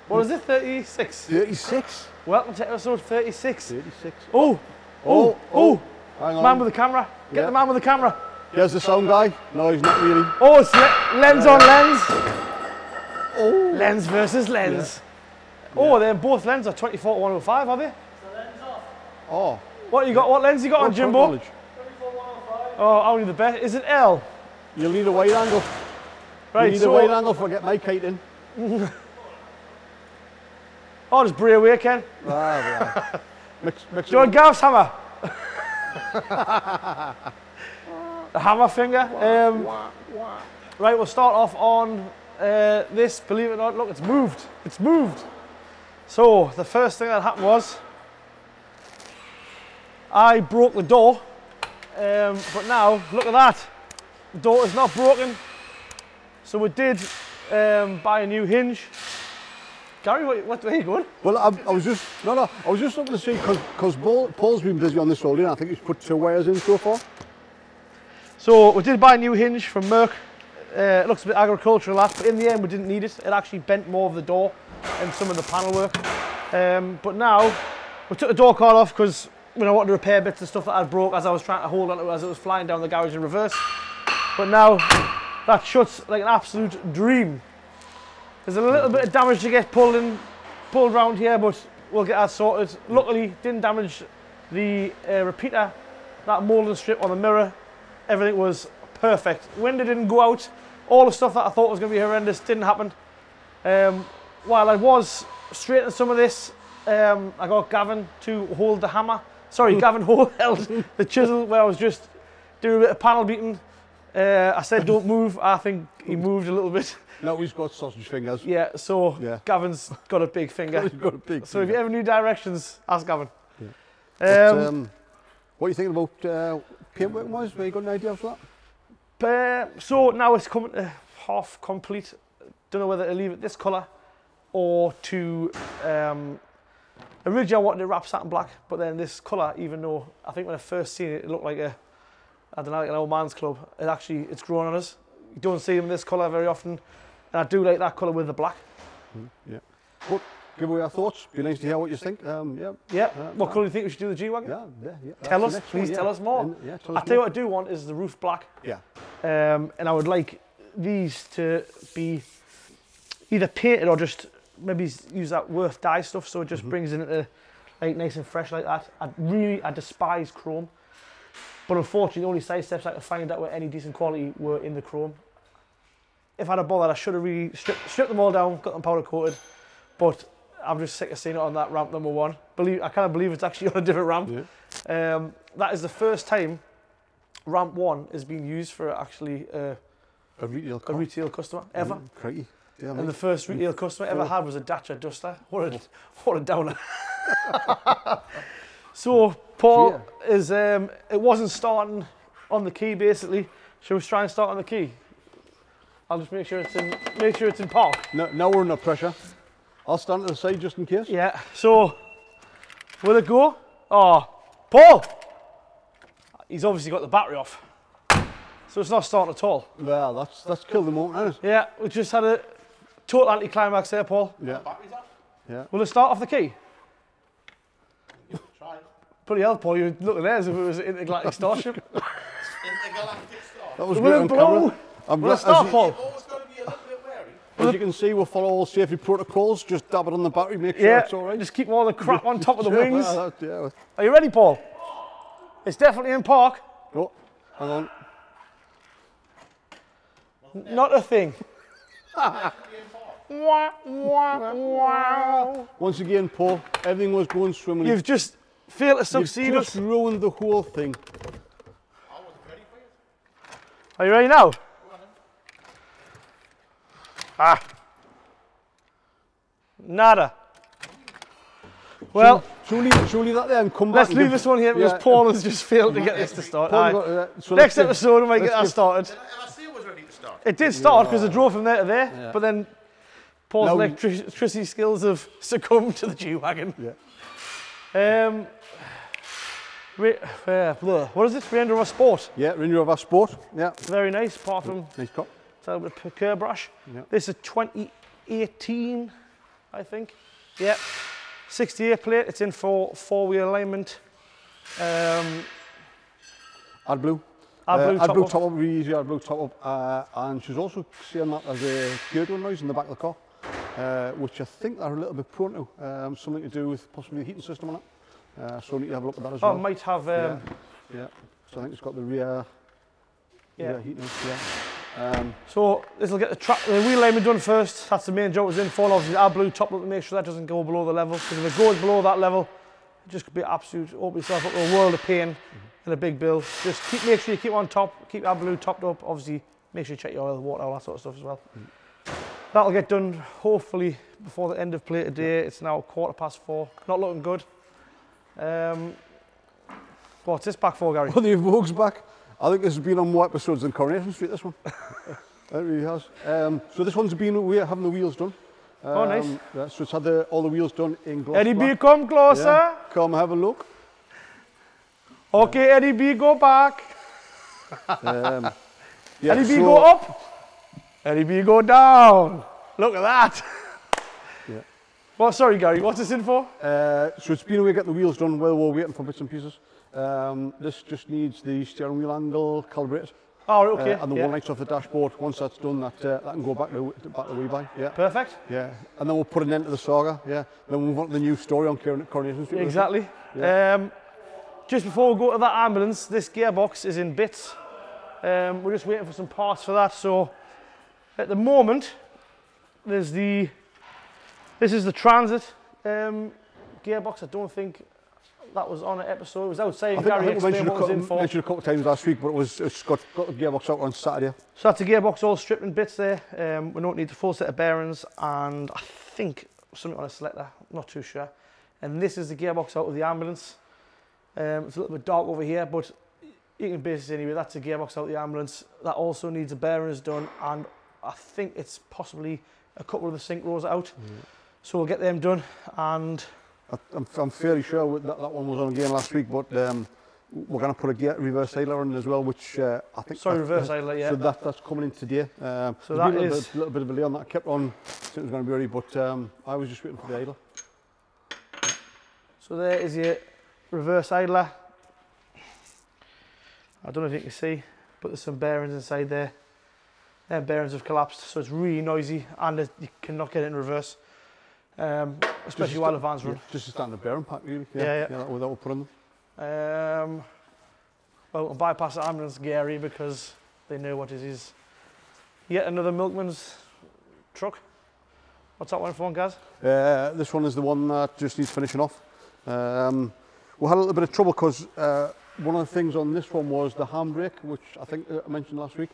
What is it, 36? 36. Welcome to episode 36. 36. Oh! Hang on. Man with the camera. Get the man with the camera. Here's the sound guy. No, he's not really. Oh, it's lens on lens. Oh. Lens versus lens. Yeah. Oh, they're both lenses are 24 to 105, are they? The lens off. Oh. What you got? What lens you got on, Jimbo? 24 105. Oh, only the best. Is it L? You'll need a wide angle. Right, you need a wide angle for get my kite in. Oh, just bray away, Ken. Ah, mix John Gav's hammer. The hammer finger. Right, we'll start off on this. Believe it or not, look, it's moved. It's moved. So the first thing that happened was I broke the door, but now look at that. The door is not broken. So we did buy a new hinge. Gary, what way are you going? Well, I was just I was just looking to see because Paul's been busy on this all day. I think he's put 2 wires in so far. So we did buy a new hinge from Merck. It looks a bit agricultural, that, but in the end we didn't need it. It actually bent more of the door and some of the panel work. But now we took the door card off because I wanted to repair bits of stuff that I'd broke as I was trying to hold on to it as it was flying down the garage in reverse. But now that shuts like an absolute dream. There's a little bit of damage to get pulled around here, but we'll get that sorted. Luckily, didn't damage the repeater, that moulding strip on the mirror. Everything was perfect. Window didn't go out. All the stuff that I thought was going to be horrendous didn't happen. While I was straightening some of this, I got Gavin to hold the hammer. Sorry, Gavin held the chisel where I was just doing a bit of panel beating. I said don't move. I think he moved a little bit. No, he's got sausage fingers. Yeah, so yeah. Gavin's got a big finger. He's got a big so if you ever need directions, ask Gavin. Yeah. But, what are you thinking about paintwork wise? Have you got an idea for that? So now it's coming to half complete. Don't know whether to leave it this colour or to. Originally I wanted it wrapped satin black, but then this colour, even though I think when I first seen it, it looked like I don't know, like an old man's club. It's grown on us. You don't see them in this colour very often. And I do like that colour with the black. Yeah. But give away our thoughts. Be nice to hear what you think. Yeah. What colour do you think we should do the G Wagon? Yeah. Tell us, please tell us more. I'll tell you what I do want is the roof black. Yeah. And I would like these to be either painted or just maybe use that Worth dye stuff so it just brings it into like nice and fresh like that. I despise chrome. But unfortunately, the only side steps I could find that were any decent quality were in the chrome. If I'd have bothered, I should have really stripped them all down, got them powder coated. But I'm just sick of seeing it on that ramp number 1. I can't believe it's actually on a different ramp. Yeah. That is the first time ramp 1 is being used for actually a retail customer ever. Crikey. Yeah, and the first retail customer ever had was a Dacia Duster. What a downer. So Paul is it wasn't starting on the key basically. Shall we try and start on the key? I'll just make sure it's in park. No, now we're under pressure. I'll stand to the side just in case. Yeah. So will it go? Oh, Paul! He's obviously got the battery off, so it's not starting at all. Well, that's killed the moment, hasn't it? Yeah, we just had a total anti-climax there, Paul. Yeah. Battery's off. Yeah. Will it start off the key? Try. Bloody hell, Paul, you're looking there as if it was an intergalactic starship. Intergalactic star. That was Will great it on blow? camera. Will it start, Paul? You've always got to be a little bit wary. As you can see, we'll follow all safety protocols. Just dab it on the battery, make sure it's all right. Just keep all the crap on top of the wings. Yeah. Are you ready, Paul? It's definitely in park. Oh, hang on. Not a thing. Wah, wah, wah. Once again, Paul, everything was going swimmingly. You've just failed to succeed. You've just ruined the whole thing. I wasn't ready for you. Are you ready now? Ah. Nada. Well, should we leave that there and come back? Let's leave this one here because Paul has just failed to get this to start. So next episode, we might get that started. Did I say it was ready to start? It did start because I drove from there to there, but then Paul's electricity skills have succumbed to the G Wagon. Yeah. What is it? Range Rover Sport. Yeah, Range Rover Sport. Yeah. Very nice, apart from nice cop. a little bit of curb brush. Yeah. This is 2018 I think. Yeah, 68 plate. It's in for 4-wheel alignment. AdBlue. AdBlue AdBlue top top up, really easy AdBlue top up. And she's also saying that there's a gurgling noise in the back of the car, which I think they're a little bit prone to. Something to do with possibly the heating system on it. So we need to have a look at that as well. Oh, it might have. Yeah. So I think it's got the rear heating. Yeah. So this will get the wheel alignment done first. That's the main job it's in for. Obviously, the AdBlue top up to make sure that doesn't go below the level. Because if it goes below that level, it just could be absolute, open yourself up to a world of pain and a big bill. Just make sure you keep on top, keep AdBlue topped up. Obviously, make sure you check your oil, water, all that sort of stuff as well. That'll get done hopefully before the end of play today. It's now 4:15. Not looking good. What's this back for, Gary? Well, the Vogue's back. I think this has been on more episodes than Coronation Street, this one. It really has. So this one's been, we're having the wheels done. Oh, nice. Yeah, so it's had all the wheels done in gloss Eddie B, black. come closer. Yeah, come have a look. Okay, Eddie B, go back. Yeah, Eddie B, go up. Eddie B, go down. Look at that. Yeah. Well, sorry, Gary, what's this in for? So it's been away getting the wheels done while we're waiting for bits and pieces. This just needs the steering wheel angle calibrated. Oh, okay. And the wall lights off the dashboard. Once that's done, that can go back to rebuy. Yeah. Perfect. Yeah. And then we'll put an end to the saga. Yeah. Then we'll move on to the new story on Coronation Street. Exactly. Yeah. Just before we go to that ambulance, this gearbox is in bits. We're just waiting for some parts for that. So at the moment, this is the Transit gearbox. I don't think that was on an episode. It was outside. Gary explained what it was in for. I mentioned a couple of times last week, but it's got the gearbox out on Saturday. So that's the gearbox all stripped in bits there. We don't need the full set of bearings and I think something on a selector, I'm not too sure. And this is the gearbox out of the ambulance. It's a little bit dark over here, but you can base it anyway. That's the gearbox out of the ambulance. That also needs the bearings done and I think it's possibly a couple of the sync rows out. So we'll get them done and I'm fairly sure that one was on again last week, but we're going to put a reverse idler on as well, which I think... Sorry, reverse idler, yeah. So that's coming in today. So that is... A little bit of a delay on that. I kept on thinking it was going to be ready, but I was just waiting for the idler. So there is your reverse idler. I don't know if you can see, but there's some bearings inside there. Them bearings have collapsed, so it's really noisy and you cannot get it in reverse. Especially while the van's run. Just a standard bearing pack, really. Yeah. That we'll put on them. Well, we'll bypass the ambulance, Gary, because they know what it is. Yet another milkman's truck. What's that one for, Gaz? This one is the one that just needs finishing off. We had a little bit of trouble because one of the things on this one was the handbrake, which I think I mentioned last week.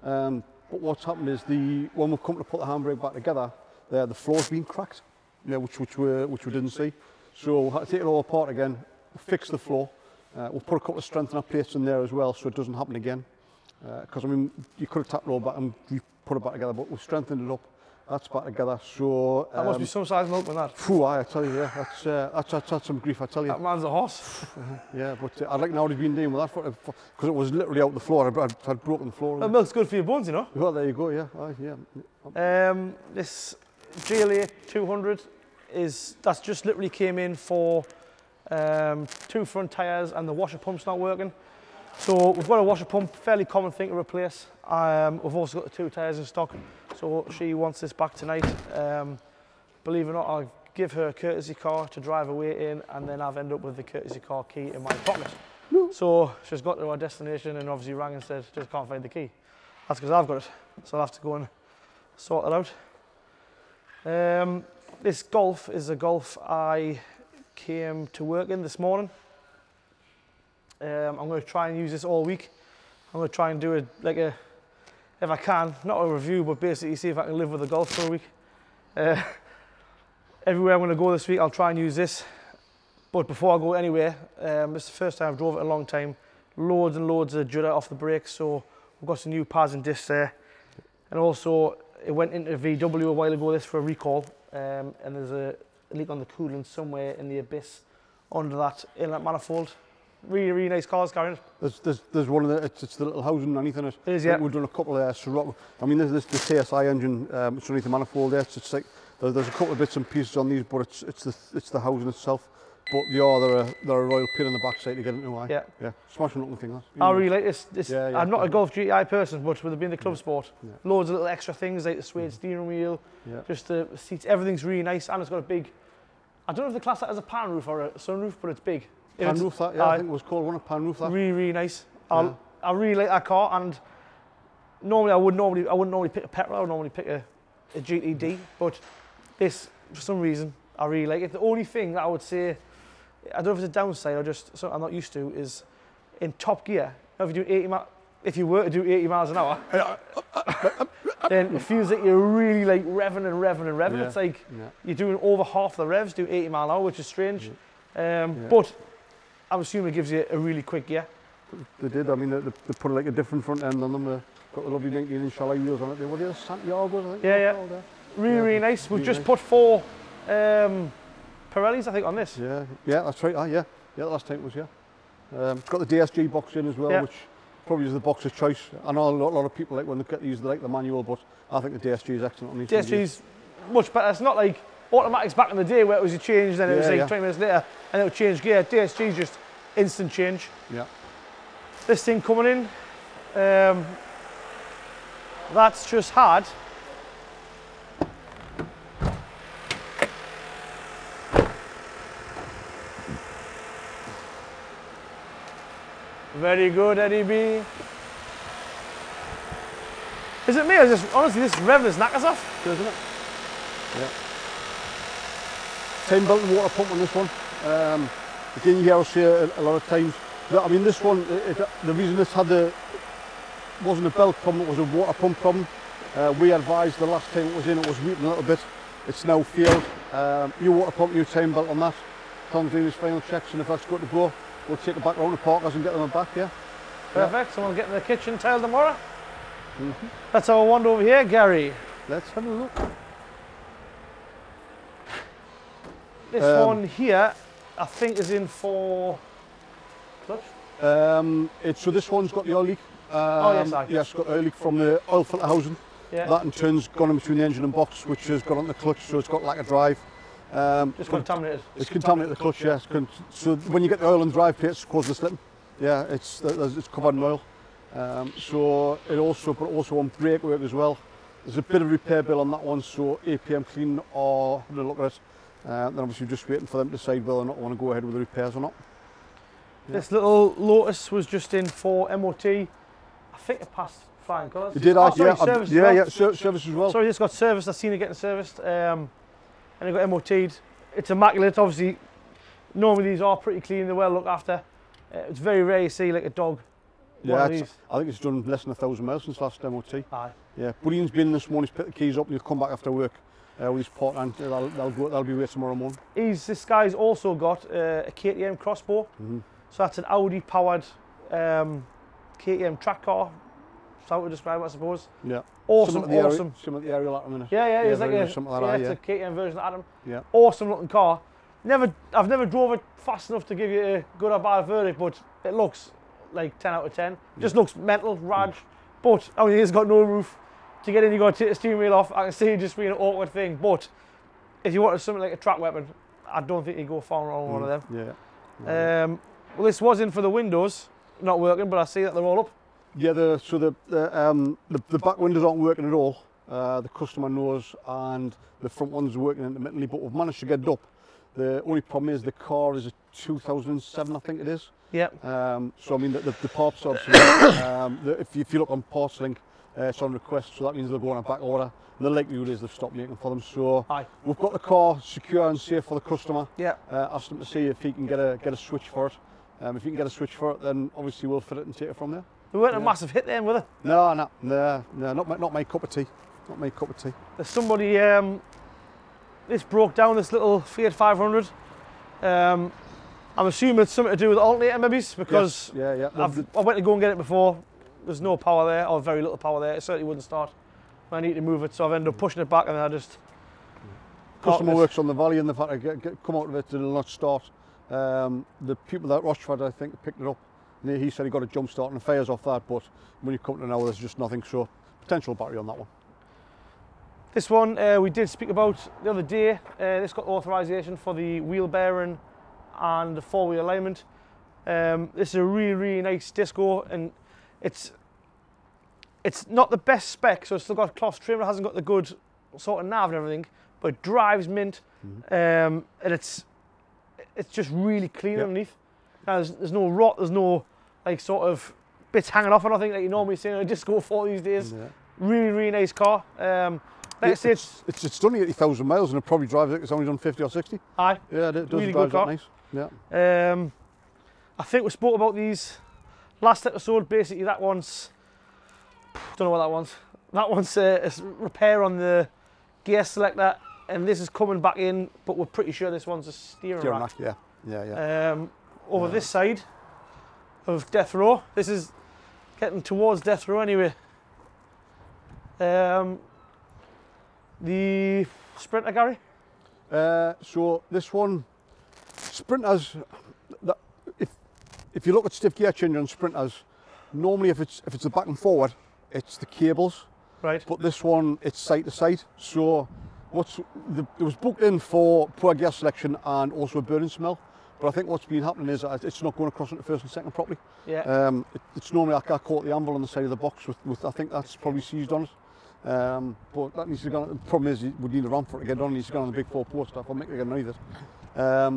But what's happened is when we've come to put the handbrake back together, the floor's been cracked. Yeah, which we didn't see. So we'll have to take it all apart again, fix the floor. We'll put a couple of strengthener plates in there as well so it doesn't happen again. Because I mean, you could have tapped it all back and put it back together, but we've strengthened it up. That's back together. So that must be some size milkman, that. Phew, I tell you, yeah, that's had some grief, I tell you. That man's a horse. Yeah, but I'd like now to be dealing with that because it was literally out the floor. I'd broken the floor. That milk's good for your bones, you know. Well, there you go. Yeah, This GLA 200 that's just literally came in for 2 front tyres and the washer pump's not working. So we've got a washer pump, fairly common thing to replace. We've also got the 2 tyres in stock. So she wants this back tonight. Believe it or not, I'll give her a courtesy car to drive away in and then I've ended up with the courtesy car key in my pocket. So she's got to our destination and obviously rang and said, just can't find the key. That's because I've got it. So I'll have to go and sort that out. This Golf is a Golf I came to work in this morning. I'm going to try and use this all week. I'm going to try and do it like if I can, not a review, but basically see if I can live with the Golf for a week. Everywhere I'm going to go this week, I'll try and use this. But before I go anywhere, this is the first time I've drove it in a long time. Loads and loads of judder off the brakes, so we've got some new pads and discs there. And also, it went into VW a while ago, this for a recall. And there's a leak on the coolant somewhere in the abyss under that inlet manifold. Really, really nice cars, Karen. There's one of the, it's the little housing underneath in it. It is, yeah. We've done a couple of Sirocco. I mean, there's the TSI engine, it's underneath the manifold there. It's like There's a couple of bits and pieces on these, but it's the housing itself. But they're a royal pin in the backside to get into. Yeah. Yeah. Smashing looking thing. I really like this. Yeah, yeah, I'm not a Golf GTI person, but with it being the club sport, Yeah. loads of little extra things like the suede steering wheel, Yeah. just the seats, everything's really nice, and it's got a big, I don't know if the class that has a pan roof or a sunroof, but it's big. If Pan it's, roof that, yeah, I think it was called one, a pan roof that. Really, really nice. Yeah. I really like that car, and normally I wouldn't normally pick a petrol, I would normally pick a GTD, but this, for some reason, I really like it. The only thing that I would say, I don't know if it's a downside or just something I'm not used to, is in top gear, if you were to do 80 miles an hour, then it feels like you're really like revving and revving and revving. Yeah. It's like Yeah. you're doing over half the revs, do 80 mile an hour, which is strange. But I'm assuming it gives you a really quick gear. They did. I mean, they put like a different front end on them. Got the lovely 19-inch alloy wheels on it. They were the Santiago's, I think. Yeah, yeah. Called, Really, really nice. We've really just nice. put 4 Pirellis, I think, on this. Yeah, yeah, that's right. Yeah, the last time it was, yeah. It's got the DSG box in as well, Yeah. which probably is the box of choice. I know a lot of people like when they get these, they like the manual, but I think the DSG is excellent on these. DSG's much better. It's not like automatics back in the day where it was you change, then it was Yeah, like yeah. 20 minutes later and it would change gear. DSG's just instant change. Yeah. This thing coming in, that's just had very good, Eddie B. Is it me or just honestly this rev is knackers off? Good, isn't it? Yeah. 10 belt and water pump on this one. Again, you hear us say a lot of times. I mean, this one, the reason this wasn't a belt problem, it was a water pump problem. We advised the last time it was in, it was weeping a little bit. It's now failed. New water pump, new time belt on that. Tom's doing his final checks, and if that's good to go, we'll take it back around to Parkers and get them back, yeah? Perfect, someone getting the kitchen tile tomorrow. That's our wand over here, Gary. Let's have a look. This one here, I think is in for clutch. So this one's got the oil leak. Yes, aye. Yes, got oil leak from the oil filter housing. Yeah. That in turn's gone in between the engine and box, which has gone on the clutch, so it's got lack of drive. Just contaminated. It's contaminated the clutch, yes. So when you get the oil and drive plates, it causes the slipping. Yeah, it's covered in oil. So it also on brake work as well. There's a bit of repair bill on that one, so APM clean or having a look at it. Then obviously just waiting for them to decide whether or not I want to go ahead with the repairs or not. Yeah. This little Lotus was just in for MOT. I think it passed flying colours. It did, sorry, yeah, service as yeah, well. yeah, service as well. Sorry, this got serviced. I've seen it getting serviced, and it got MOT'd. It's immaculate. Obviously, normally these are pretty clean. They're well looked after. It's very rare you see like a dog. Yeah, one of these. I think it's done less than 1,000 miles since last MOT. Aye. Yeah, but Ian's been in this morning, he's picked the keys up and he'll come back after work with his pot, and that'll be away tomorrow morning. This guy's also got a KTM crossbow. So that's an Audi powered KTM track car. That's how to describe it, I suppose. Yeah. Awesome, similar awesome. Similar to the Ariel at a minute. Yeah, it's like very a, much something like it's that, a KTM version of Atom. yeah. Awesome looking car. I've never drove it fast enough to give you a good or bad verdict, but it looks like 10 out of 10. Just looks mental, rad. But I mean, it's got no roof. To get in, you got to take the steering wheel off. I can see it just being an awkward thing. But if you wanted something like a track weapon, I don't think you go far wrong with one of them. Yeah. Well, this was in for the windows, not working, but I see that they're all up. Yeah, the back windows aren't working at all. The customer knows, and the front ones are working intermittently, but we've managed to get it up. The only problem is the car is a 2007, I think it is. Yeah. So I mean, the parts obviously, if you look on Parts Link, it's on request, so that means they'll go on a back order. The likelihood is they've stopped making for them. So Aye. we've got the car secure and safe for the customer. Yeah. Asked him to see if he can get a switch for it. If he can get a switch for it, then obviously we'll fit it and take it from there. There weren't a massive hit then, were there? No, not my cup of tea. Not my cup of tea. There's somebody, this broke down, this little Fiat 500. I'm assuming it's something to do with the alternator maybe, because Yes. Yeah. I went to go and get it before. There's no power there, or very little power there. It certainly wouldn't start. I need to move it, so I've ended up pushing it back, and then I just... Customer works on the valley, and they've had to come out of it, it'll not start. The people at Rochford, I think, picked it up. And he said he got a jump start and fires off that, but when you come to now, there's just nothing, so potential battery on that one. This one we did speak about the other day. This got authorization for the wheel bearing and the four-wheel alignment. This is a really nice disco, and it's not the best spec, so it's still got cloth trim. It hasn't got the good sort of nav and everything, but it drives mint, and it's just really clean underneath. Now, there's no rot, there's no like sort of bits hanging off or nothing like you normally see in a disco 4 these days. Yeah. Really nice car. Like I say, it's done 80,000 miles and it probably drives like it's only done 50 or 60. Aye. Yeah, it does really drive good car. that nice. Yeah. I think we spoke about these last episode. Basically, that one's, don't know what that one's. That one's a repair on the gear selector, and this is coming back in, but we're pretty sure this one's a steering rack. Yeah. Over this side of Death Row, this is getting towards Death Row anyway. The Sprinter, Gary? So this one, Sprinters, if you look at stiff gear change on Sprinters, normally if it's the back and forward, it's the cables. Right. But this one, it's side to side. So it was booked in for poor gear selection and also a burning smell. But I think what's been happening is that it's not going across into first and second properly. Yeah. It's normally like I caught the anvil on the side of the box with I think that's probably seized on it. But that needs to go on. The problem is we need a ramp for it to get on. It needs to go on the big 4 post stuff. I'll make it get on either.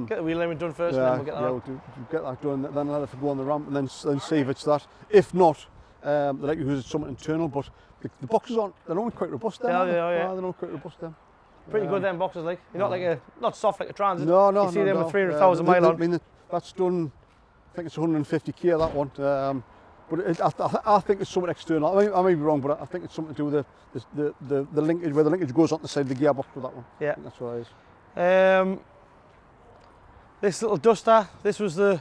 Get the wheel alignment done first, and then we'll get that. Yeah, we'll get that done. Then let it go on the ramp, and then see if it's that. If not, the likelihood is something internal. But the boxes they're not quite robust. Then, yeah, they're not quite robust. Then. Pretty good them boxes, like. You're not not soft like a Transit. No. You see them with 300,000 mile on. I mean, that's done. I think it's 150k that one. But I think it's something external. I may be wrong, but I think it's something to do with the linkage, where the linkage goes on the side of the gearbox with that one. Yeah. I think that's what it is. This little Duster, this was the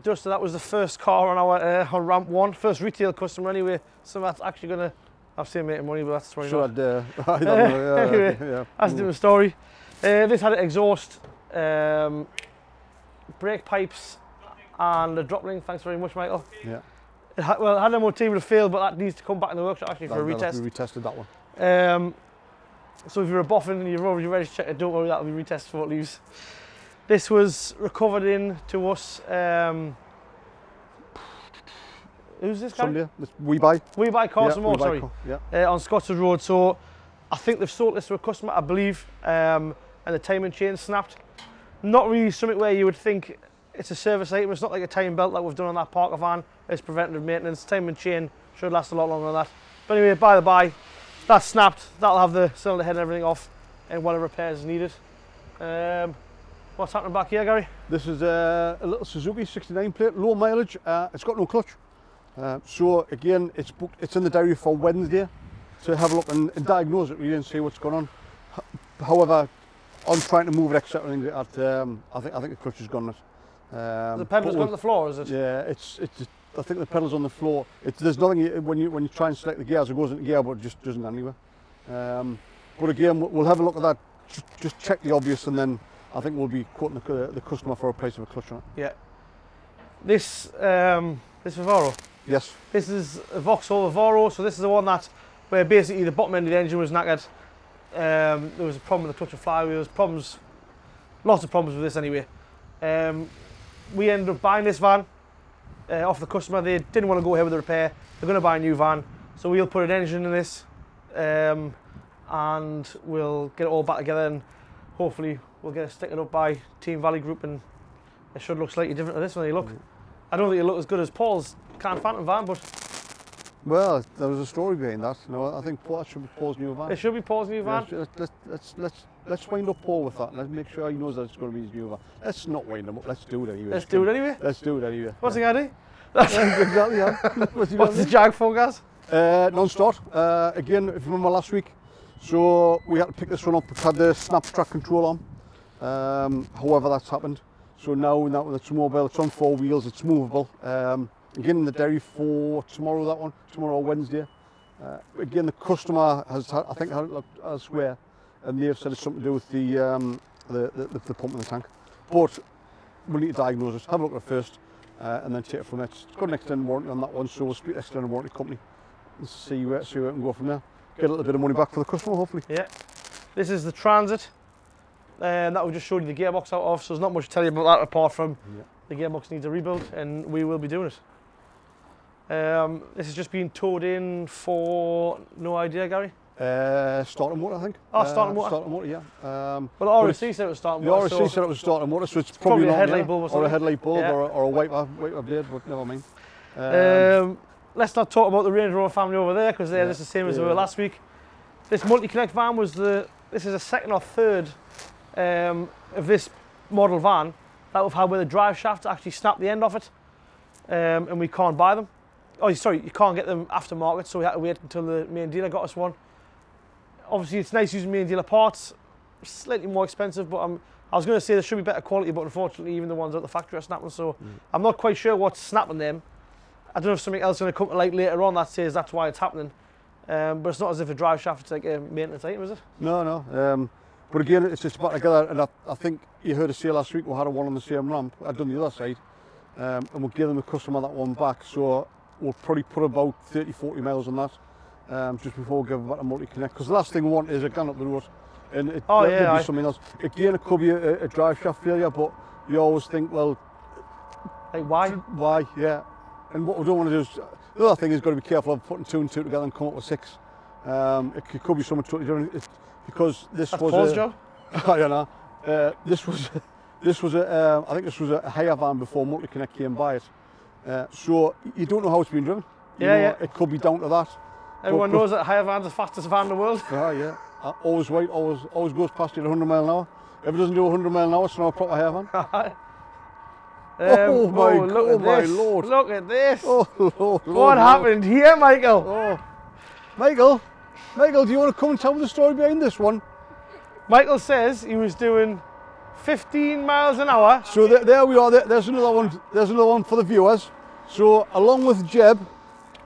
Duster that was the first car on our on ramp 1, first retail customer anyway. So that's actually gonna, I've seen making money, but that's the story. Sure, not. Anyway, that's a different story. This had an exhaust, brake pipes, and a drop ring. Thanks very much, Michael. Yeah. It had an MOT with a fail, but that needs to come back in the workshop actually for a retest. We retested that one. So if you're a boffin and you've already ready to check it, don't worry, that'll be retested before it leaves. This was recovered in to us. Who's this guy? Somebody, We Buy Cars and More, sorry. On Scottswood Road. So I think they've sold this to a customer, I believe, and the timing chain snapped. Not really something where you would think it's a service item. It's not like a time belt like we've done on that Parker van. It's preventative maintenance. Timing chain should last a lot longer than that. But anyway, by the by, that's snapped. That'll have the cylinder head and everything off, and whatever repairs is needed. What's happening back here, Gary? This is a little Suzuki 69 plate, low mileage. It's got no clutch. So again, it's booked. It's in the diary for Wednesday to have a look and diagnose it really and see what's going on. However, I'm trying to move it etc. I think the clutch is gone. The pedal's gone to the floor, is it? Yeah, I think the pedal's on the floor. There's nothing when you try and select the gears, it goes into gear, but it just doesn't anywhere. But again, we'll have a look at that. Just check the obvious, and then I think we'll be quoting the customer for a price of a clutch on it. Yeah. This Vivaro. Yes. This is a Vauxhall Vivaro. So this is the one where basically the bottom end of the engine was knackered. There was a problem with the clutch and flywheels. Lots of problems with this anyway. We ended up buying this van off the customer. They didn't want to go ahead with the repair. They're going to buy a new van, so we'll put an engine in this, and we'll get it all back together, and hopefully we'll get it stickered up by Team Valley Group, and it should look slightly different to this when you look. I don't think it'll look as good as Paul's Can Phantom van, but well, there was a story behind that. I think that should be Paul's new van. It should be Paul's new van. Yeah, let's wind up Paul with that. Let's make sure he knows that it's going to be his new van. Let's not wind him up. Let's do it anyway. Let's do it anyway. Let's do it anyway. What's the idea? Exactly. Yeah. What's the Jag for, guys? Non-start. Again, if you remember last week, so we had to pick this one up. It had the snap track control on. However, that's happened. So now it's mobile. It's on 4 wheels. It's movable. Again, in the dairy for tomorrow. That one tomorrow, Wednesday. Again, the customer has I think had it looked elsewhere, and they've said it's something to do with the pump in the tank. But we'll need to diagnose it. Have a look at it first, and then take it from there. It's got an extended warranty on that one, so we'll speak to the extended warranty company and see where we can go from there. get a little bit of money back for the customer, hopefully. Yeah. This is the Transit. That we just showed you the gearbox out of, so there's not much to tell you about that apart from the gearbox needs a rebuild, and we will be doing it. This has just been towed in for, no idea, Gary? Starter motor, I think. Oh, starter motor. Starter motor, yeah. Well, the RSC said it was starter The motor. RSC said it was starter motor, so it's probably a not headlight bulb or something. Or a headlight bulb, Yeah. or a wiper blade, but never mind. Let's not talk about the Range Rover family over there, because they're just the same as we were last week. This multi-connect van was this is a second or third of this model van that we've had where the drive shafts actually snap the end off it, and we can't buy them. Oh, sorry, you can't get them aftermarket, so we had to wait until the main dealer got us one. Obviously, it's nice using main dealer parts, slightly more expensive, but I was going to say there should be better quality, but unfortunately, even the ones at the factory are snapping, so I'm not quite sure what's snapping them. I don't know if something else is going to come to light later on that says that's why it's happening, but it's not as if a drive shaft is like a maintenance item, is it? No. But again, it's just back together, and I think you heard us say last week we had one on the same ramp. I'd done the other side, and we'll give them the customer that one back, so we'll probably put about 30-40 miles on that. Just before we give it back a multi-connect, because the last thing we want is a gun up the road, and it could be something else. Again, it could be a drive shaft failure, but you always think, well, like why? Why? Yeah. And what we don't want to do is, the other thing is got to be careful of putting 2 and 2 together and come up with 6. It could be something totally different, because this was Paul's job. I don't know. This was I think this was a hire van before multi-connect came by it. So you don't know how it's been driven. You know, it could be down to that. Everyone knows that hire van's the fastest van in the world. Yeah. Always white, always goes past you at 100 mile an hour. If it doesn't do 100 mile an hour, it's not a proper hire van. Oh my Lord. Look at this. Oh Lord. What happened here, Michael? Oh. Michael, do you want to come and tell me the story behind this one? Michael says he was doing 15 miles an hour. So there we are. There's another one. There's another one for the viewers. So along with Jeb,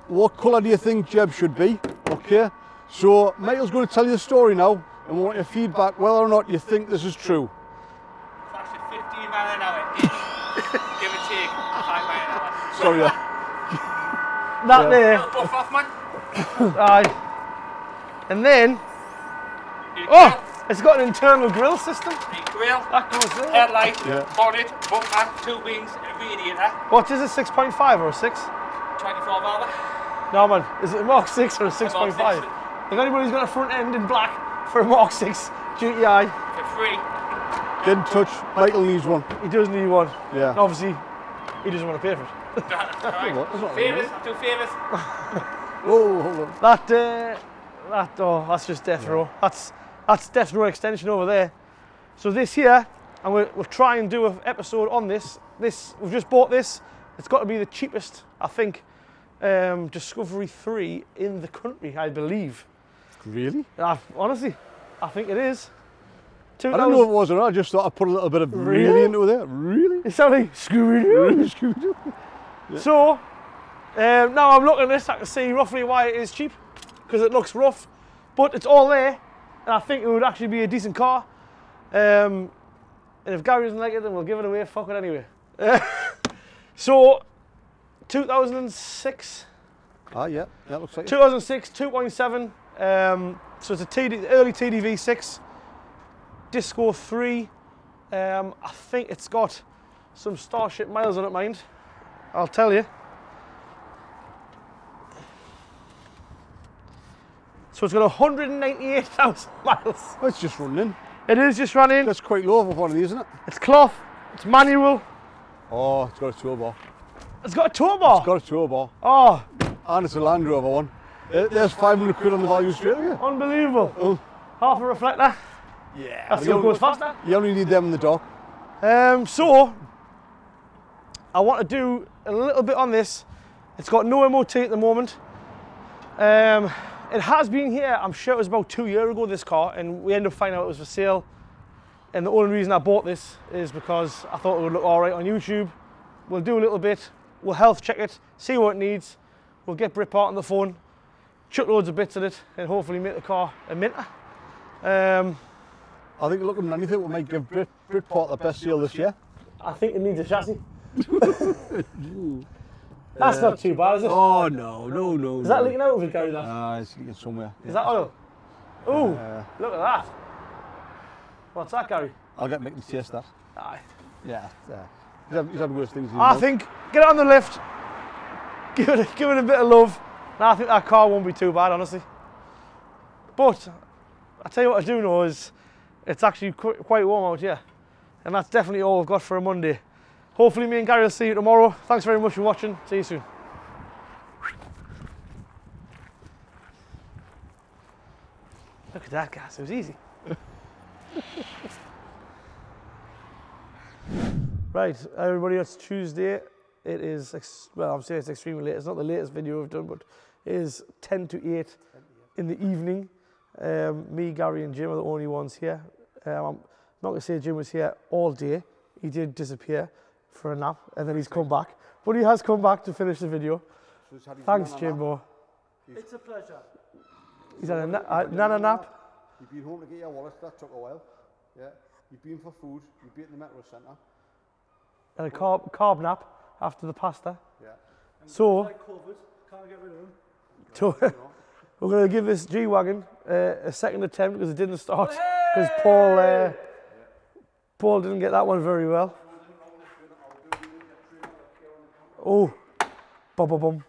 what colour do you think Jeb should be? Okay. So Michael's going to tell you the story now, and we want your feedback whether or not you think this is true. Crashed at 15 miles an hour. Give or take 5 miles an hour. Sorry. That there. Buff off, man. Aye. And then, it's got an internal grill system. Grill, That goes there. headlight, bonnet, bumper, 2 wings, a radiator. What is it, 6.5 or a 6? 24 valve. No man, is it a Mark 6 or a 6.5? Mark 6. If anybody's got a front end in black for a Mark 6 GTI, For free. Get in touch. Michael needs one. he does need one. Yeah. And obviously, he doesn't want to pay for it. Right. Favours, do favours. Oh, hold on. That's just death row. That's death row extension over there. So this here, and we'll try and do an episode on this. We've just bought this. It's got to be the cheapest, I think, Discovery 3 in the country, I believe. Really? Honestly, I think it is. I don't know if it was or not. I just thought I'd put a little bit of really into it there. Really? It sounded like Scooby-Doo. Yeah. So, now I'm looking at this, I can see roughly why it is cheap, because it looks rough, but it's all there, and I think it would actually be a decent car. And if Gary doesn't like it, then we'll give it away, fuck it anyway. So, 2006. Yeah, looks like it. 2006, 2.7, so it's a early TDV6, Disco 3, I think it's got some Starship miles on it, mind. I'll tell you. So it's got 198,000 miles. Oh, it's just running. It is just running. That's quite low for one of these, isn't it? It's cloth, it's manual. Oh, it's got a tow bar. It's got a tow bar. It's got a tow bar. Oh. And it's a Land Rover one. There's 500 quid on the value straight away. Unbelievable. Oh. Half a reflector. Yeah. That still goes faster. You only need them in the dock. So, I want to do a little bit on this. It's got no MOT at the moment. It has been here, I'm sure it was about 2 years ago, this car, and we ended up finding out it was for sale. And the only reason I bought this is because I thought it would look all right on YouTube. We'll do a little bit, we'll health check it, see what it needs. We'll get Britpart on the phone, chuck loads of bits at it, and hopefully make the car a minter. I think looking at anything will make give Britpart the best sale this year. I think it needs a chassis. That's not too bad, is it? Oh no. Is that leaking out of it, Gary? That? It's leaking somewhere. Is that oil? Ooh, look at that. What's that, Gary? I'll get Mick to taste that. Aye. Yeah. He's had worse things. I think get it on the lift. Give it a bit of love. And I think that car won't be too bad, honestly. But I tell you what I do know is it's actually quite warm out here, and that's definitely all we've got for a Monday. Hopefully me and Gary will see you tomorrow. Thanks very much for watching. See you soon. Look at that, guys. It was easy. Right, everybody, it's Tuesday. It is, well, I'm saying it's extremely late. It's not the latest video I've done, but it is 10 to 8 in the evening. Me, Gary and Jim are the only ones here. I'm not going to say Jim was here all day. He did disappear for a nap, and then he's come back. But he has come back to finish the video. Thanks, Jimbo. It's a pleasure. He's had a nana nap. You've been home to get your wallet. That took a while. Yeah. You've been for food. You've been in the metro centre. And a carb nap after the pasta. Yeah. So, Like COVID, can't get rid of them. we're going to give this G Wagon a second attempt because it didn't start because Paul didn't get that one very well. Oh, bum.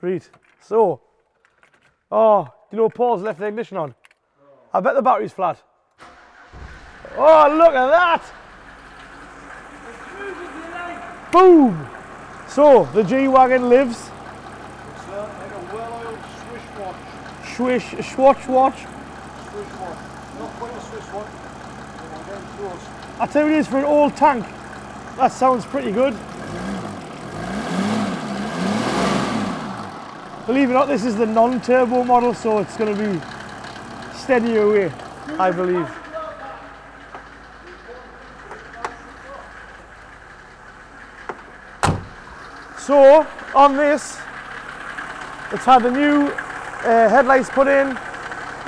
Read. So, you know Paul's left the ignition on. I bet the battery's flat. Oh, look at that! Boom! So, the G Wagon lives. It's like a well-oiled swish watch. Swatch. Swish watch. Not quite a Swiss watch. We're getting close. I tell you what it is for an old tank. That sounds pretty good. Believe it or not, this is the non-turbo model, so it's going to be steady away, I believe. So, on this, it's had the new headlights put in.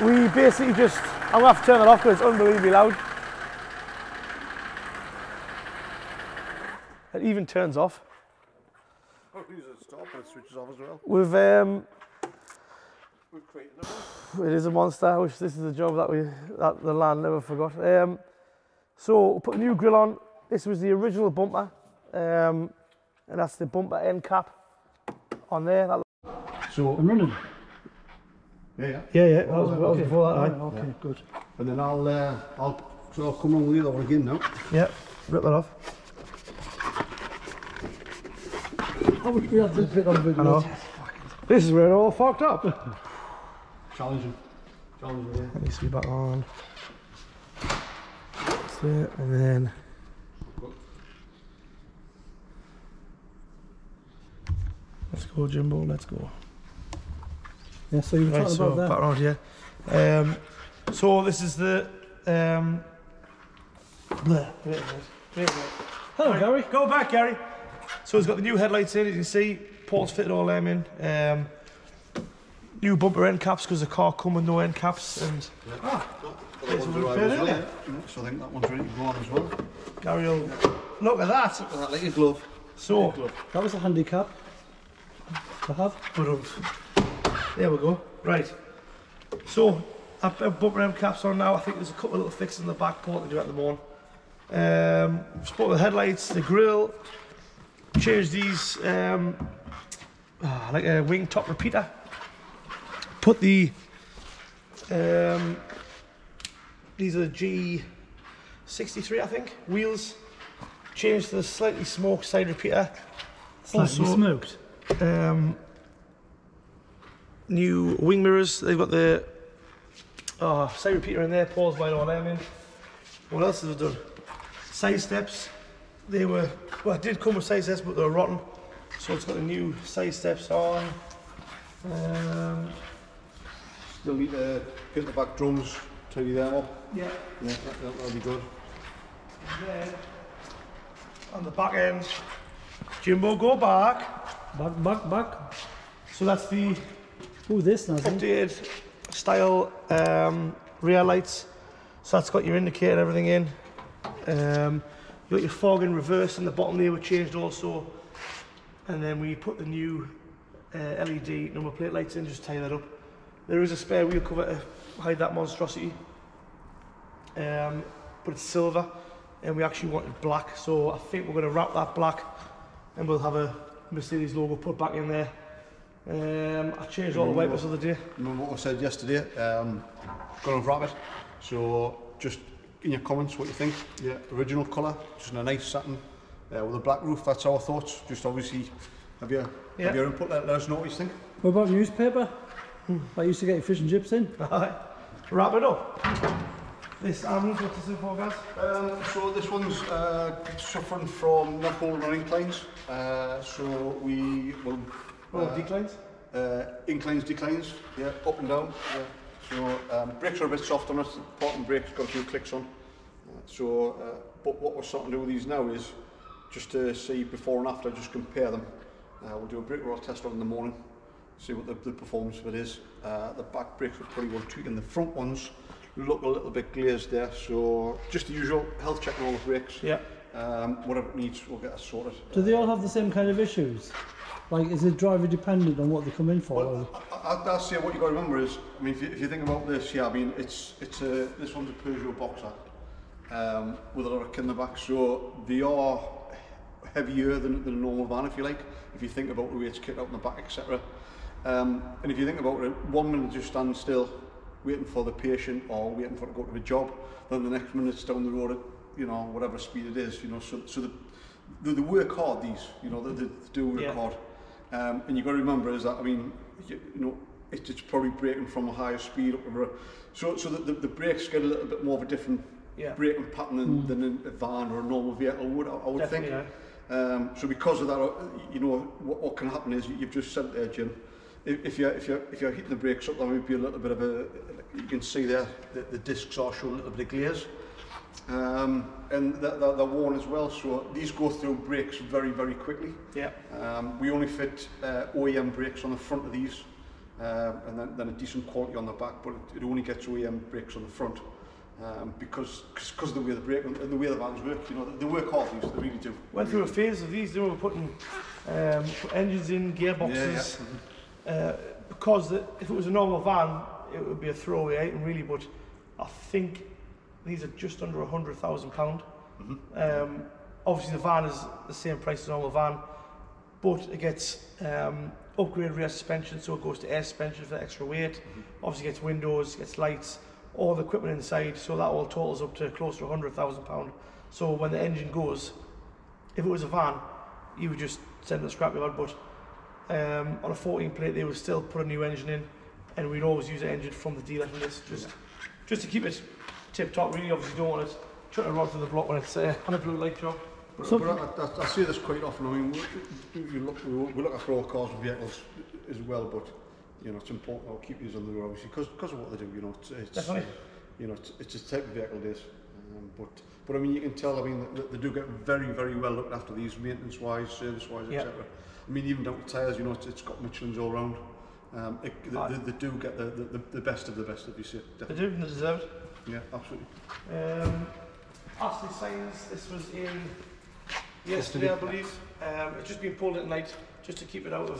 We basically just, I'm going to have to turn it off because it's unbelievably loud. It even turns off. Stop and it switches off as well. We've created a one. it is a monster. Which this is a job that the land never forgot. So we'll put a new grille on. This was the original bumper, and that's the bumper end cap on there. So I'm running. Yeah. That was before that. Aye. Okay, good. And then I'll sort of come on with the other one again now. Yeah, rip that off. I wish we had this bit on video. I know. This is where it all fucked up. Challenging. Yeah. Let me see back on. That's it, and then. Let's go, Jimbo. Let's go. Yeah, so you were Right, talking so about back that. around here. So this is the. Wait. Hello, Gary. Go back, Gary. So it's got the new headlights in, as you can see. Paul's fitted all them in. New bumper end caps because the car come with no end caps. And So I think that one's ready to go on as well. Gary will look at that. Look at that, like a glove. So, That was a handicap to have. there we go. Right. So I've put bumper end caps on now. I think there's a couple of little fixes in the back port to do at the moment. Just put the headlights, the grille. Change these like a wing top repeater. Put the these are the G63 I think wheels. Change to the slightly smoked side repeater. Slightly smoked. New wing mirrors. They've got the side repeater in there. Paul's by all them in. What else have I done? Side steps. They were, well, it did come with side steps, but they were rotten. So it's got the new side steps on. Still need to get the back drums, tidy them up. Yeah. Yeah, that'll be good. And then on the back end, Jimbo, go back. Back. So that's the Ooh, this now. updated style rear lights. So that's got your indicator and everything in. You got your fog in reverse in the bottom there, we changed also. and then we put the new LED number plate lights in, just tie that up. There is a spare wheel cover to hide that monstrosity, but it's silver, and we actually wanted black, so I think we're going to wrap that black, and we'll have a Mercedes logo put back in there. I changed all the wipers the other day. Remember what I said yesterday? Going to wrap it. So just in your comments what you think. Yeah, original colour, just in a nice satin with a black roof. That's our thoughts. Just obviously have your input. Let us know what you think. What about newspaper? I used to get your fish and chips in. Wrap it up. This armrest, what's this in for, guys? So this one's suffering from not holding on inclines. So we will. Declines? Inclines, declines, yeah, up and down. Yeah. So brakes are a bit soft on it. Parking brakes got a few clicks on. But what we're starting to do with these now is just to see before and after, just compare them. We'll do a brake roll test on in the morning, see what the performance of it is. The back brakes will probably want tweaking. The front ones look a little bit glazed there, so just the usual health check on all the brakes. Yeah. Whatever it needs, we'll get it sorted. Do they all have the same kind of issues? Like, is it driver dependent on what they come in for? Well, I'll say what you got to remember is, I mean, if you think about this, yeah, I mean, this one's a Peugeot Boxer with a lot of kit in the back, so they are heavier than a normal van, if you like. If you think about the way it's kitted out in the back, etc. And if you think about it, 1 minute just stand still, waiting for the patient or waiting for it to go to the job, then the next minute's down the road at, you know, whatever speed it is, you know. So they work hard. These, you know, they do work hard. And you've got to remember is that, I mean, you know, it's probably braking from a higher speed up over. So the brakes get a little bit more of a different braking pattern than a van or a normal vehicle would, I would think. So because of that, you know, what can happen is you've just said there, Jim. If you're hitting the brakes up, there might be a little bit of a. You can see there the discs are showing a little bit of glaze. And they're worn as well, so these go through brakes very, very quickly. Yeah. We only fit OEM brakes on the front of these, and then a decent quality on the back, but it only gets OEM brakes on the front because of the way the brake and the way the vans work. You know, they work hard. These, they really do. Went through a phase of these. They were putting engines in, gearboxes, because if it was a normal van, it would be a throwaway item, really. But I think these are just under £100,000. Obviously the van is the same price as a normal van, but it gets upgraded rear suspension, so it goes to air suspension for the extra weight. Obviously gets windows, gets lights, all the equipment inside, so that all totals up to close to £100,000. So when the engine goes, if it was a van, you would just send it to the scrapyard, but on a 14 plate they would still put a new engine in, and we'd always use an engine from the dealer for this, just to keep it tip top. Really, obviously don't want it trying to run through the block when it's on a blue light job. But I see this quite often. I mean, we look after all cars and vehicles as well, but you know, it's important to keep these on the road, obviously, because of what they do. You know, it's you know, it's a type of vehicle it is. But I mean, you can tell. I mean, they do get very, very well looked after. These maintenance-wise, service-wise, etc. I mean, even down to tyres. You know, it's got Michelin's all round. They do get the best of the best, if you see it. They do, and they deserve it. Yeah, absolutely. Astley Signs, this was in yesterday, I believe. It's just been pulled at night, just to keep it out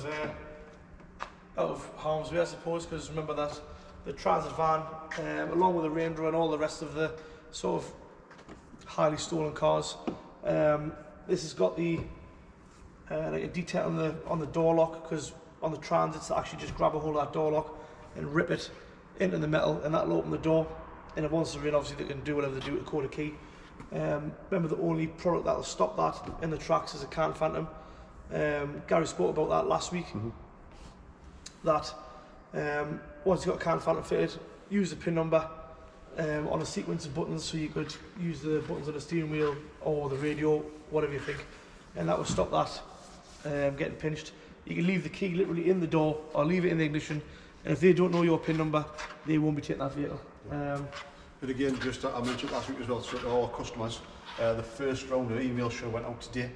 of harm's way, I suppose, because remember that the transit van, along with the Range Rover and all the rest of the sort of highly stolen cars, this has got the like a detail on the door lock, because on the transits they actually just grab a hold of that door lock and rip it into the metal, and that'll open the door. And if once they're in, obviously they can do whatever they do to code a key. Remember, the only product that'll stop that in the tracks is a can phantom. Gary spoke about that last week. That once you've got a can phantom fitted, use the pin number on a sequence of buttons, so you could use the buttons on the steering wheel or the radio, whatever you think, and that will stop that getting pinched. You can leave the key literally in the door or leave it in the ignition, and if they don't know your pin number, they won't be taking that vehicle. But again, just I mentioned last week as well, so to all our customers, the first round of emails show went out today.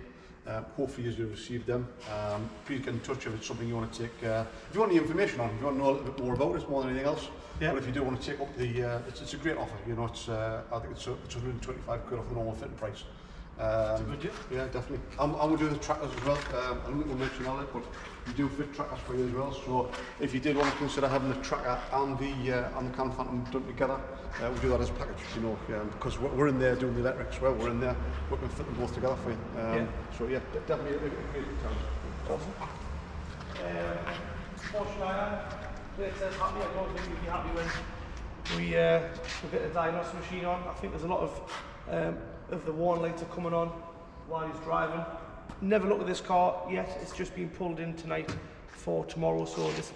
Hopefully you've received them. Please get in touch if it's something you want to take. If you want any information on, if you want to know a little bit more about it, more than anything else. But if you do want to take up the, it's a great offer. You know, it's I think it's 125 quid off the normal fitting price. Yeah, definitely. And we're doing the trackers as well. I don't think we'll mention all it, but we do fit trackers for you as well. So if you did want to consider having the tracker and the Can Phantom done together, we'll do that as a package, you know, because we're in there doing the electrics as well. We're in there, we can fit them both together for you. So yeah, definitely a great time. Awesome. Porsche it says happy. I don't think you'd be happy when we get a diagnostic machine on. I think there's a lot of the warning lights are coming on while he's driving. Never looked at this car yet. It's just been pulled in tonight for tomorrow, so this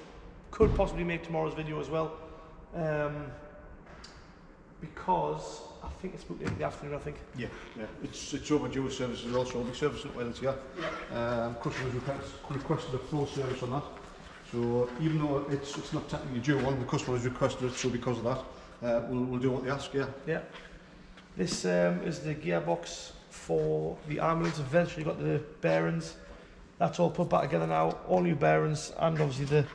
could possibly make tomorrow's video as well. Because I think it's booked in the afternoon. I think. Yeah. It's overdue with service as well, so we'll be servicing it while it's here. Customers requested a full service on that. So even though it's not technically due one, the customer has requested it, so because of that, we'll do what they ask. Yeah. This is the gearbox for the ambulance. Eventually got the bearings. That's all put back together now. All new bearings and obviously the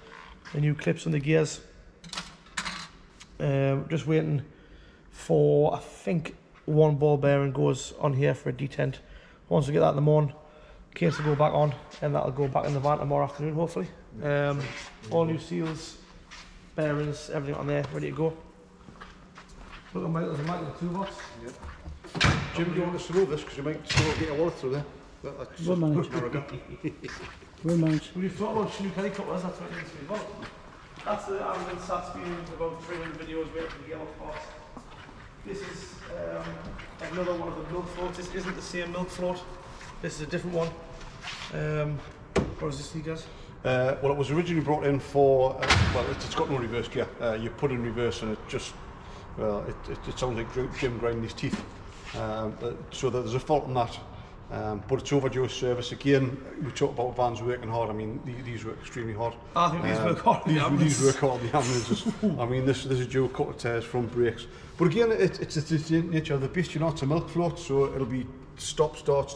new clips on the gears. Just waiting for, I think, one ball bearing goes on here for a detent. Once we get that in the morning, case will go back on, and that'll go back in the van tomorrow afternoon, hopefully. All new seals, bearings, everything on there, ready to go. Look at Michael's and Michael's toolbox. Jim, do you want us to move this? Because you might still get a wallet through there. We'll manage. We'll manage. We've talked about Chinook helicopters, that's what it needs to be about. That's the ambulance that's been about 300 videos waiting for the yellow parts. This is another one of the milk floats. This isn't the same milk float. This is a different one. What is this, you guys? Well, it was originally brought in for, well, it's got no reverse gear. You put in reverse and it just, well, it sounds like Jim grinding his teeth. So there's a fault in that. But it's overdue service. Again, we talk about vans working hard. I mean, these work extremely hard. I think these work hard. These work hard, the ambulances. I mean, this is due a couple of tyres, front brakes. But again, it's the nature of the beast, you know, it's a milk float, so it'll be stop, start.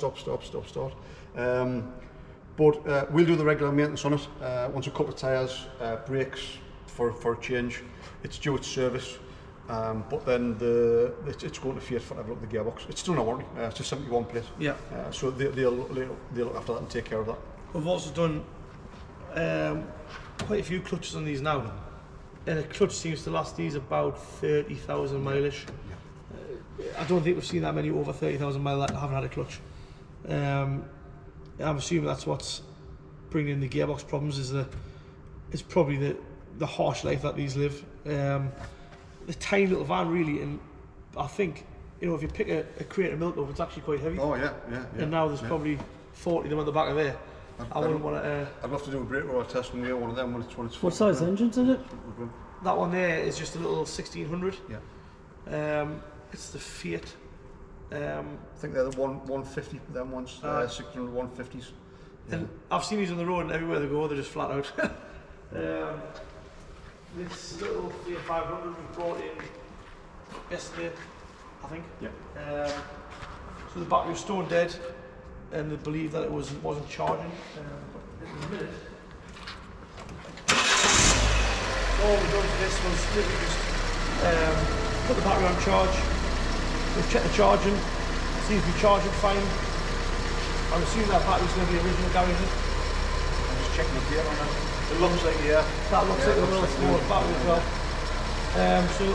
But we'll do the regular maintenance on it. Once a couple of tyres, brakes for a change. It's due its service. But then it's going to Fiat for have a look at the gearbox. It's still not warranty. It's a 71 plate. Yeah. So they'll look after that and take care of that. We've also done quite a few clutches on these now, and a clutch seems to last these about 30,000 mileage. I don't think we've seen that many over 30,000 mile that haven't had a clutch. I'm assuming that's what's bringing in the gearbox problems. Is probably the harsh life that these live. The tiny little van really, and I think, you know, if you pick a crate of milk up, it's actually quite heavy. Oh yeah. And now there's probably 40 of them at the back of there. I wouldn't want to. I'd love to do a brake roller test and one of them when it's. What size engine's in it? That one there is just a little 1600. Yeah. It's the Fiat. I think they're the 150. Them ones, 600 150s. Yeah. And I've seen these on the road, and everywhere they go, they're just flat out. This little Fiat 500 was brought in yesterday, I think. Yeah. So the battery was stone dead, and they believed that it wasn't charging. But in a minute, all we've done for this was literally just put the battery on charge. We've checked the charging, seems to be charging fine. I'm assuming that battery's going to be original garage. I'm just checking the date on that. It looks like, yeah. That looks like a real small battery as well. So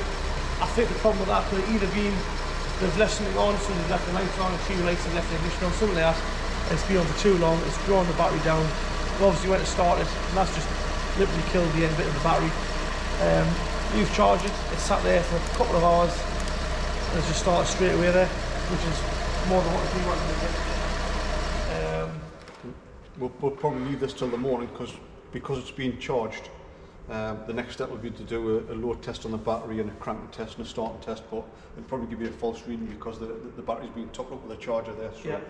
I think the problem with that could have either been they've left something on, so they've left the lights on, a few lights and left the ignition on, something like that. It's been on for too long, it's drawn the battery down. It obviously went to start it, and that's just literally killed the end bit of the battery. You've charged it, it's sat there for a couple of hours, and it's just started straight away there, which is more than what the G Wagon did. We'll probably leave this till the morning because it's being charged. The next step would be to do a load test on the battery and a cranking test and a starting test, but it'll probably give you a false reading because the battery's being topped up with a charger there. So yeah.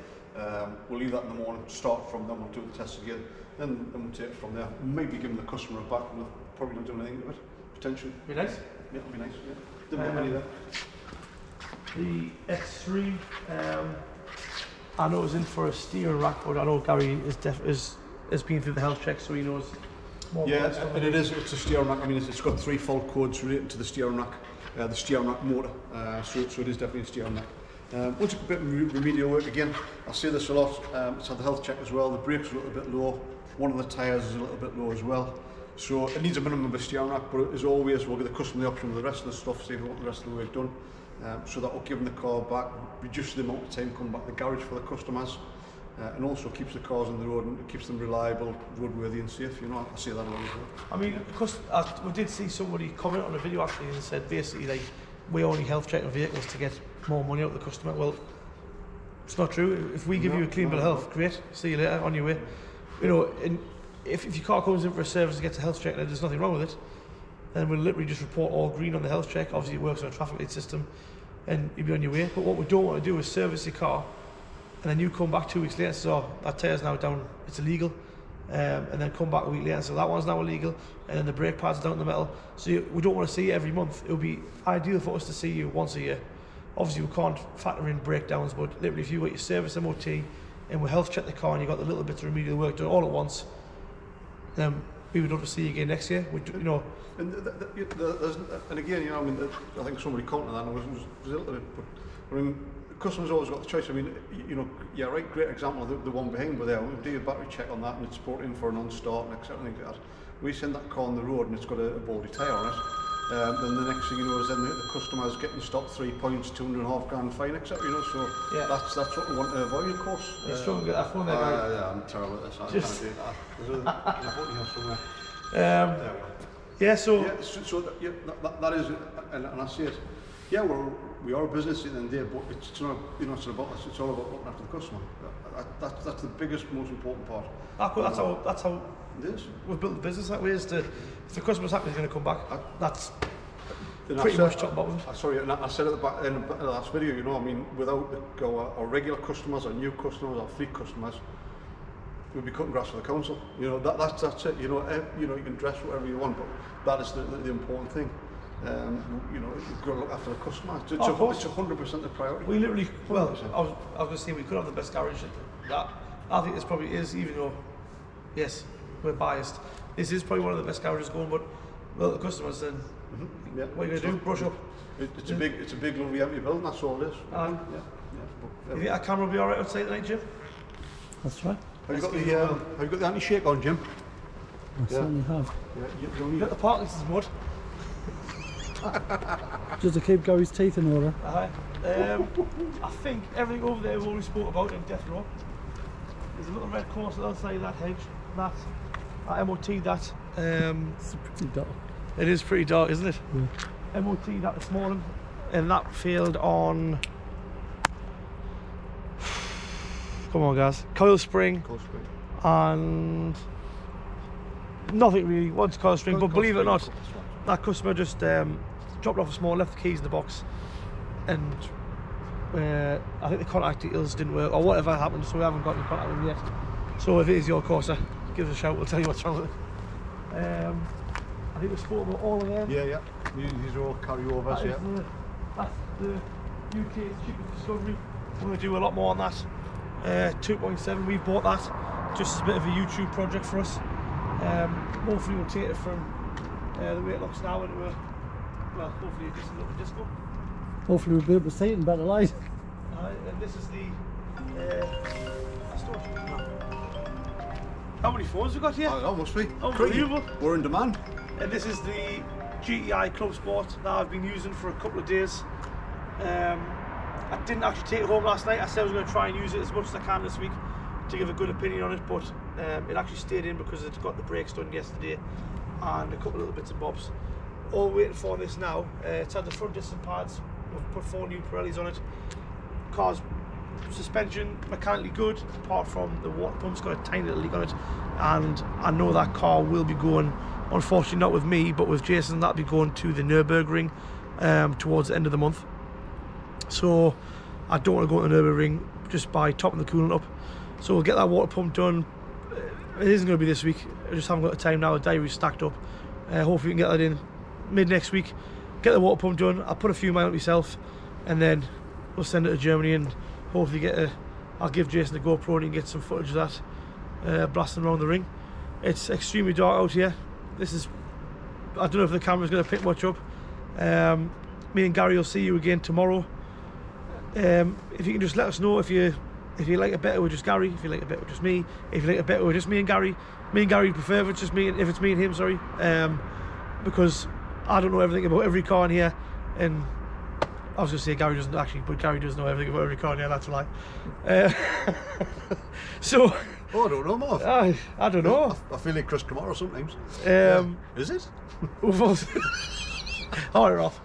We'll leave that in the morning, start from them, we'll do the test again, then we'll take it from there. Maybe give the customer a back, we'll probably not do anything to it, potentially. Be nice. Yeah, it'll be nice, yeah. Didn't have any there. The X3, I know it was in for a steering rack, but I know Gary has been through the health check, so he knows more about that. And it's a steering rack. I mean, it's got 3 fault codes related to the steering rack motor, so it is definitely a steering rack. Once a bit of remedial work again, I say this a lot, it's had the health check as well, the brakes are a little bit low, one of the tyres is a little bit low as well. So it needs a minimum of a steering rack, but as always we'll give the customer the option of the rest of the stuff, save the rest of the work done. So that will give them the car back, reduce the amount of time coming back to the garage for the customers, and also keeps the cars on the road and keeps them reliable, roadworthy and safe. You know, I say that a lot as well. I mean, because we did see somebody comment on a video actually and said basically like we only health check vehicles to get more money out of the customer. Well, it's not true. If we give you a clean bill of health, great. See you later, on your way. You know, and if your car comes in for a service and gets a health check and there's nothing wrong with it, then we'll literally just report all green on the health check. Obviously, it works on a traffic light system, and you'll be on your way. But what we don't want to do is service your car, and then you come back 2 weeks later and say, oh, that tyre's now down, it's illegal. And then come back a week later and say, that one's now illegal, and then the brake pads are down in the metal. So we don't want to see you every month. It would be ideal for us to see you once a year. Obviously, we can't factor in breakdowns, but literally, if you got your service MOT and we health check the car and you got the little bits of remedial work done all at once, then we would love to see you again next year. You know. And again, you know, I mean, I think somebody commented on that, and it was a little bit, but I mean, the customer's always got the choice. I mean, you know, yeah, right, great example of the one behind, but there, we do a battery check on that, and it's brought in for a non-start and everything like that. We send that car on the road, and it's got a baldy tyre on it. Then the next thing you know is then the customer's getting stopped 3 points, $2.5 grand fine, etc. You know, so yeah, that's what we want to avoid, of course. You're struggling to get that phone there, guys. Yeah, I'm terrible at this. I can't do that. There's a button here somewhere. Yeah, so that is, and I say it. Yeah, we are a business at the end of the day, but it's not, you know, it's about us. It's all about looking after the customer. That's the biggest, most important part. That's how it is. We've built the business that way. Is to, if the customer's happy, he's going to come back. That's then pretty much top bottom. Sorry, and I said at the back in the last video, you know, I mean, without our regular customers, our new customers, our fleet customers, we'd be cutting grass for the council. You know, that's it. You know, you can dress whatever you want, but that is the important thing. You know, you've got to look after the customer. It's 100% the priority. We literally, well, I was going to say we could have the best garage. That I think this probably is, even though, yes, we're biased. This is probably one of the best garages going, but well, the customers then. Yeah. What are you going to do? Brush up. It's a big, lovely empty building. That's all it is. You think that camera will be all right outside tonight, Jim? That's right. Have you got the anti-shake on, Jim? I certainly have. Yeah, you got the Parkinson's mud. Just to keep Gary's teeth in order. I think everything over there we've already spoke about in Death Row. There's a little red course outside that hedge. That MOT that. It's pretty dark. It is pretty dark, isn't it? Yeah. MOT that this morning, and that failed on. Come on, guys. Coil spring. And nothing really. Once coil spring, but believe it or not, that customer just dropped off a small, left the keys in the box, and I think the contact details didn't work or whatever happened, so we haven't got in contact with him yet. So if it is your Corsa, give us a shout, we'll tell you what's wrong with it. I think we spoke about all of them. Yeah. These are all carryovers, yeah. That's the UK's cheapest Discovery. We're going to do a lot more on that. 2.7, we bought that just as a bit of a YouTube project for us. Hopefully we'll take it from the way it looks now into a, well, hopefully a decent little disco. Hopefully we'll be able to see it in better light. And this is the how many phones we got here? Oh, must be. Unbelievable. We're in demand. And this is the GTI Club Sport that I've been using for a couple of days. I didn't actually take it home last night. I said I was going to try and use it as much as I can this week to give a good opinion on it, but it actually stayed in because it got the brakes done yesterday and a couple of little bits and bobs. All we're waiting for this now. It's had the front disc pads. We've put 4 new Pirellis on it. Car's suspension mechanically good, apart from the water pump's got a tiny little leak on it, and I know that car will be going, unfortunately not with me but with Jason, that'll be going to the Nürburgring towards the end of the month. So I don't want to go to the Nürburgring just by topping the coolant up, so we'll get that water pump done. It isn't going to be this week, I just haven't got the time now, the diary's stacked up. Hopefully we can get that in mid next week, get the water pump done. I'll put a few miles myself and then we'll send it to Germany and hopefully I'll give Jason a GoPro and he can get some footage of that blasting around the ring. It's extremely dark out here. This is, I don't know if the camera's going to pick much up. Me and Gary will see you again tomorrow. If you can just let us know if you like it better with just Gary, if you like it better with just me, if you like it better with just me and Gary. Me and Gary prefer if it's just me, if it's me and him, sorry, because I don't know everything about every car in here, and I was going to say Gary doesn't actually, but Gary does know everything about every car in here, that's a lie. So... Oh, I don't know, Marv. I don't know. I feel like Chris Kamara sometimes. Is it? Oh, you're off.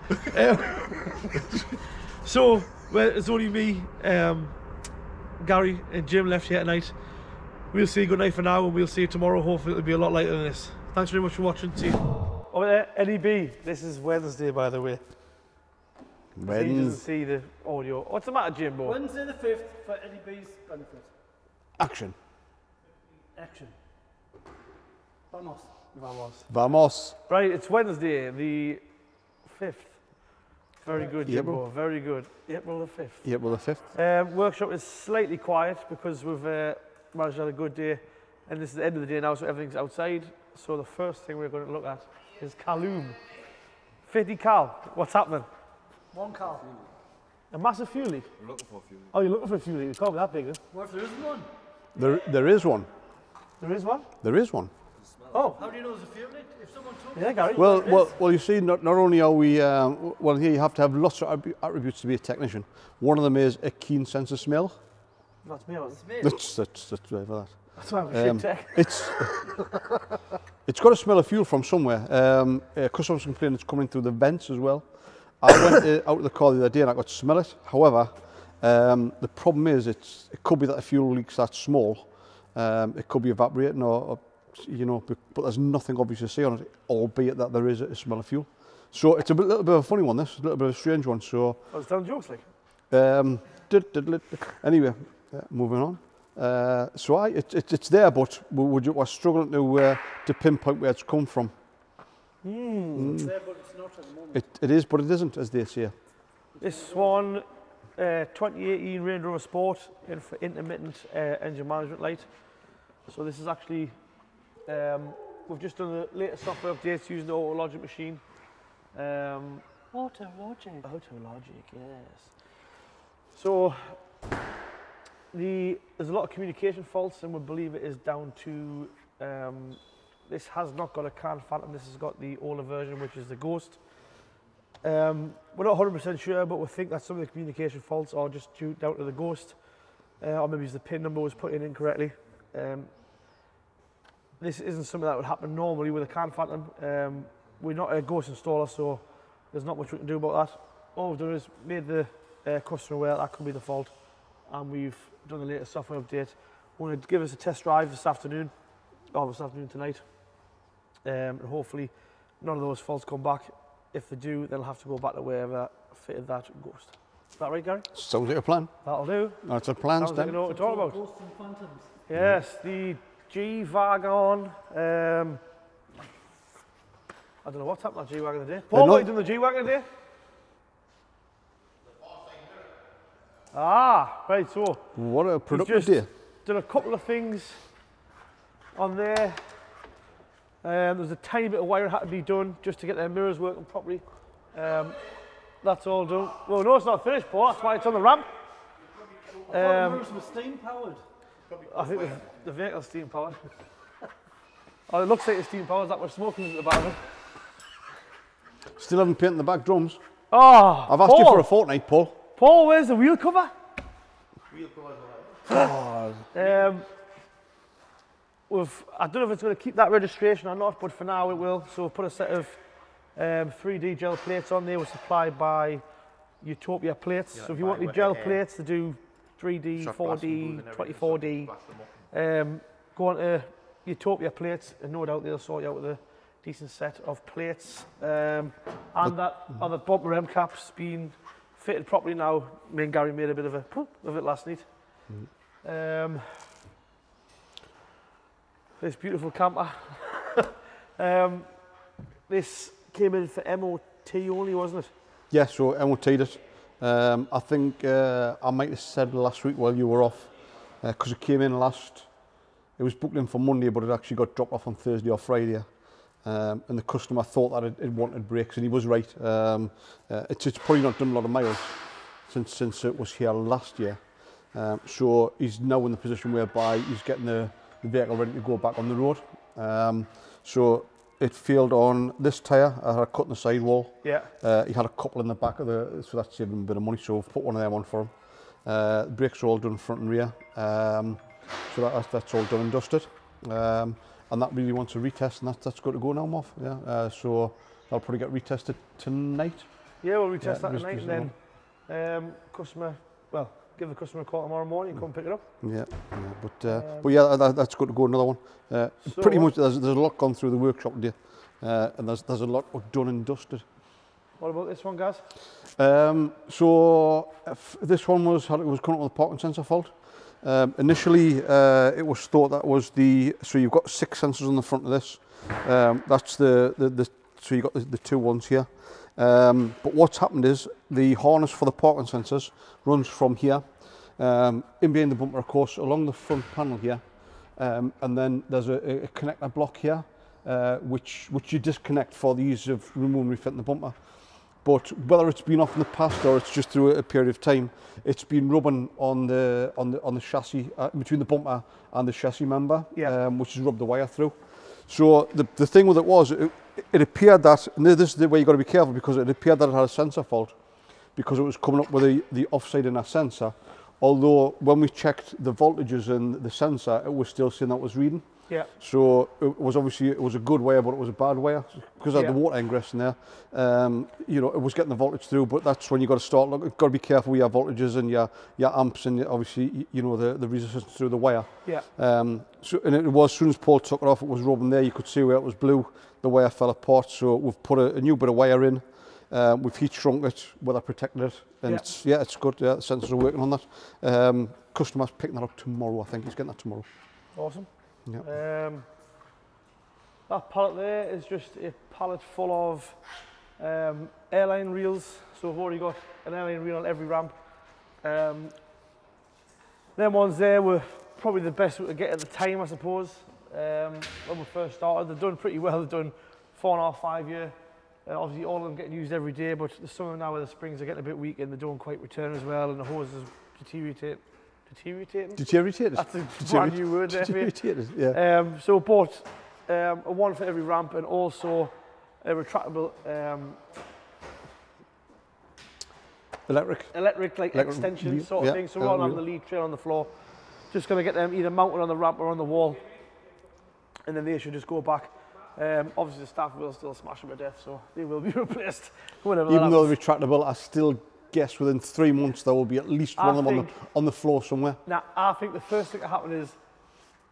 So, well, it's only me, Gary and Jim left here tonight. We'll say good night for now, and we'll see you tomorrow. Hopefully it'll be a lot lighter than this. Thanks very much for watching. See you. Over there, NEB. This is Wednesday, by the way. He doesn't see the audio. What's the matter, Jimbo? Wednesday the 5th for NEB's benefit. Action. Action. Vamos. Vamos. Vamos. Right, it's Wednesday, the 5th. Very good, Jimbo. April. Very good. April the 5th. April the 5th. Workshop is slightly quiet because we've managed to have a good day, and this is the end of the day now, so everything's outside. So the first thing we're going to look at is Caloom. 50 cal. What's happening? 1 cal. A massive fuel leak. We're looking for a few. Oh, you're looking for a fuel leak? It can't be that big, then. What if there isn't one? There is one. There is one? There is one. Oh. How do you know there's a fuel leak? If someone told Yeah, you. Gary. Well, you see, not only are we, well, here you have to have lots of attributes to be a technician. One of them is a keen sense of smell. That's me, on. That's right for that. That's why I'm shit tech. It's got to smell of fuel from somewhere. Customers complain it's coming through the vents as well. I went out of the car the other day and I got to smell it. However, the problem is it could be that the fuel leak's that small. It could be evaporating or you know, but there's nothing obvious to see on it, albeit that there is a smell of fuel. So it's a little bit of a funny one, this, a little bit of a strange one. So, I was telling jokes like. Anyway, moving on. So it's there, but we're struggling to pinpoint where it's come from. It's there, but it's not at the moment. It is, but it isn't, as they say. This one, 2018 Range Rover Sport for intermittent engine management light. So this is actually, we've just done the latest software updates using the AutoLogic machine. AutoLogic. AutoLogic, yes. So there's a lot of communication faults, and we believe it is down to this has not got a can phantom. This has got the older version, which is the Ghost. We're not 100% sure, but we think that some of the communication faults are just due down to the Ghost, or maybe the pin number was put in incorrectly. This isn't something that would happen normally with a can phantom. We're not a Ghost installer, so there's not much we can do about that. All we've done is made the customer aware that could be the fault, and we've done the latest software update. We're going to give us a test drive this afternoon, or this afternoon tonight, and hopefully none of those faults come back. If they do, they'll have to go back to wherever fitted that Ghost. Is that right, Gary? Sounds like a plan. That'll do. That's a plan, Sounds like you know what we're talking about. Ghosts and phantoms. Yes, the G Wagon. I don't know what's happened to G Wagon today. Paul, what are you doing the G Wagon today? Ah, right, so. What a productive just day. Done a couple of things on there. There's a tiny bit of wiring had to be done just to get their mirrors working properly. That's all done. Well, no, it's not finished, Paul. That's why it's on the ramp. I thought the mirrors were steam powered. I think the vehicle's steam powered. Oh, it looks like it's steam powered. That much smoke is at the back of it. Still haven't painted the back drums. Oh, I've asked you for a fortnight, Paul. Paul, where's the wheel cover? Wheel covers I don't know if it's going to keep that registration or not, but for now it will. So we'll put a set of 3D gel plates on there. We're supplied by Utopia plates. Yeah, so if you want the gel plates to do 3D, Shot 4D, blasting, 24D, blast them up. go on to Utopia plates, and no doubt they'll sort you out with a decent set of plates. And that other bumper M caps being fitted properly now. Me and Gary made a bit of a poop of it last night. This beautiful camper. This came in for MOT only, wasn't it? Yeah, so MOT'd it. I think I might have said last week while you were off, because it came in it was booked in for Monday, but it actually got dropped off on Thursday or Friday. And the customer thought that it wanted brakes, and he was right. It's probably not done a lot of miles. since it was here last year. So he's now in the position whereby he's getting the vehicle ready to go back on the road. So it failed on this tyre. I had a cut in the sidewall. Yeah. He had a couple in the back of so that saved him a bit of money. So I've put one of them on for him. The brakes are all done front and rear. So that's all done and dusted. And that really wants a retest, and that's good to go now, Marv. Yeah. So I'll probably get retested tonight. Yeah, we'll retest that tonight, and then give the customer a call tomorrow morning and come pick it up. Yeah, but yeah, that's good to go. Another one. So pretty much, there's a lot gone through the workshop today, and there's a lot done and dusted. What about this one, guys? So this one was coming up with a parking sensor fault. Initially, it was thought that was so you've got 6 sensors on the front of this. That's so you've got the 2 ones here. But what's happened is the harness for the parking sensors runs from here, in behind the bumper, of course, along the front panel here. And then there's a connector block here, which you disconnect for the ease of removing and refitting the bumper. But whether it's been off in the past or it's just through a period of time, it's been rubbing on the chassis, between the bumper and the chassis member, which has rubbed the wire through. So the thing with it was, it appeared that, and this is the way you've got to be careful, because it appeared that it had a sensor fault, because it was coming up with the offside in our sensor. Although when we checked the voltages in the sensor, it was still saying that was reading. Yeah. So it was a good wire, but it was a bad wire because of the water ingress in there. You know, it was getting the voltage through, but that's when you got to start looking. You've got to be careful with your voltages and your amps, and obviously you know the resistance through the wire. Yeah. So and it was, as soon as Paul took it off, it was rubbing there. You could see where it was blue. The wire fell apart. So we've put a new bit of wire in. We've heat shrunk it, weather protected it, and it's good. Yeah, the sensors are working on that. Customer's picking that up tomorrow. I think he's getting that tomorrow. Awesome. Yeah. That pallet there is just a pallet full of airline reels. So we've already got an airline reel on every ramp. Them ones there were probably the best we could get at the time, I suppose. When we first started, they've done pretty well. They've done 4.5, 5 year. Obviously all of them getting used every day, but some of them now where the springs are getting a bit weak and they don't quite return as well, and the hose is deteriorating. Deteriorated? That's a brand new word there. Deteriorated, yeah. So bought a one for every ramp, and also a retractable electric extension sort of thing. So rather than the lead trail on the floor, just going to get them either mounted on the ramp or on the wall, and then they should just go back. Obviously the staff will still smash them to death, so they will be replaced. Even though they're retractable, I still guess within 3 months there will be at least one of them on the floor somewhere. Now, I think the first thing that happen is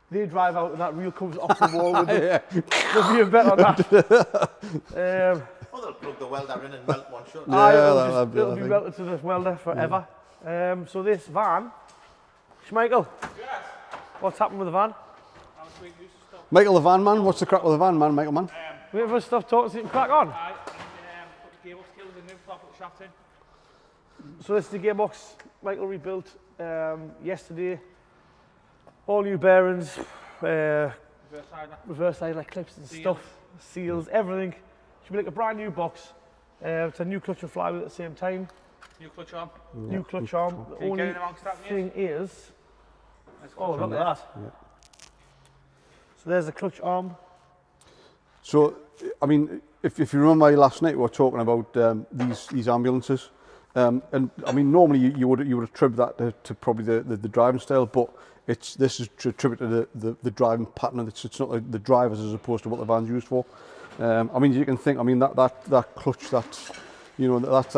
they drive out and that reel comes off the wall with them. There'll be a bet on that. Or they'll plug the welder in and melt one shot. It'll be melted to the welder forever. So this van, Schmeichel, what's happened with the van? Michael the van man, what's the crack with the van man, Michael man? We have stuff talking so you can crack on. Put the gearbox cables in, put the shaft in. So this is the gearbox Michael rebuilt yesterday. All new bearings, reverse side like clips and stuff, seals, everything. Should be like a brand new box. It's a new clutch and flywheel at the same time. New clutch arm. Yeah. New clutch arm. The only thing is, oh look at that. Yeah. So there's the clutch arm. So, I mean, if you remember last night we were talking about these ambulances. And I mean, normally you would attribute that to probably the driving style, but this is attributed to the driving pattern. It's not like the drivers as opposed to what the van's used for. I mean, you can think. I mean, that clutch, that's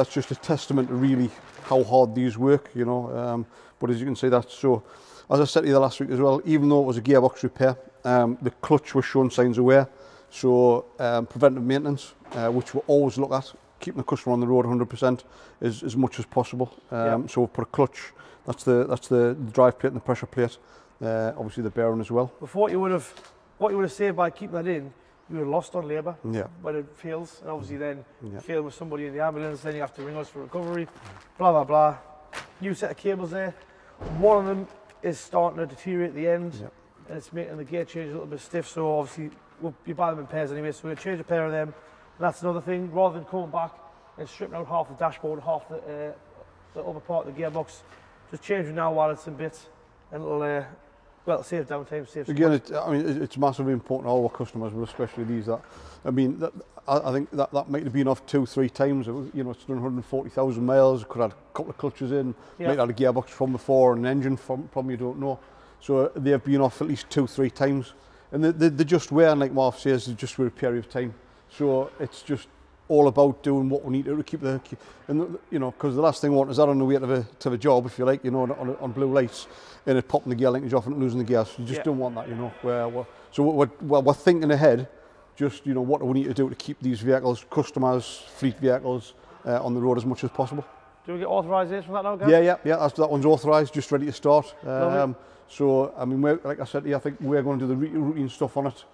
just a testament to really how hard these work. You know, but as you can see, that's so. As I said to you last week as well, even though it was a gearbox repair, the clutch was showing signs of wear. So preventive maintenance, which we'll always look at, keeping the customer on the road 100% as much as possible. So we've put a clutch. That's the drive plate and the pressure plate. Obviously the bearing as well. Before what you would have saved by keeping that in, you would have lost on labour. Yeah. When it fails, and obviously then fail with somebody in the ambulance, then you have to ring us for recovery. Blah blah blah. New set of cables there. One of them is starting to deteriorate at the end, and it's making the gear change a little bit stiff. So obviously you buy them in pairs anyway. So we're going to change a pair of them. And that's another thing. Rather than coming back and stripping out half the dashboard, half the the upper part of the gearbox. Just changing now while it's in bits, and it'll well, save downtime, save some Again, money. I mean, it's massively important to all our customers, but especially these that, I mean, I think that might have been off 2-3 times. You know, it's done 140,000 miles. It could have had a couple of clutches in. Yeah. Might have had a gearbox from before, and an engine from you don't know. So they've been off at least 2-3 times, and they just wear, and like Marv says, they just wear a period of time. So it's just all about doing what we need to keep and you know, because the last thing we want is that on the way to the job, if you like, you know, on blue lights, and it popping the gear linkage off and losing the gas. You just don't want that, you know. So we're thinking ahead, just, you know, what do we need to do to keep these vehicles, customers, fleet vehicles, on the road as much as possible. Do we get authorisation from that now, guys? Yeah. That one's authorised, just ready to start. So I mean, like I said, I think we're going to do the routine stuff on it,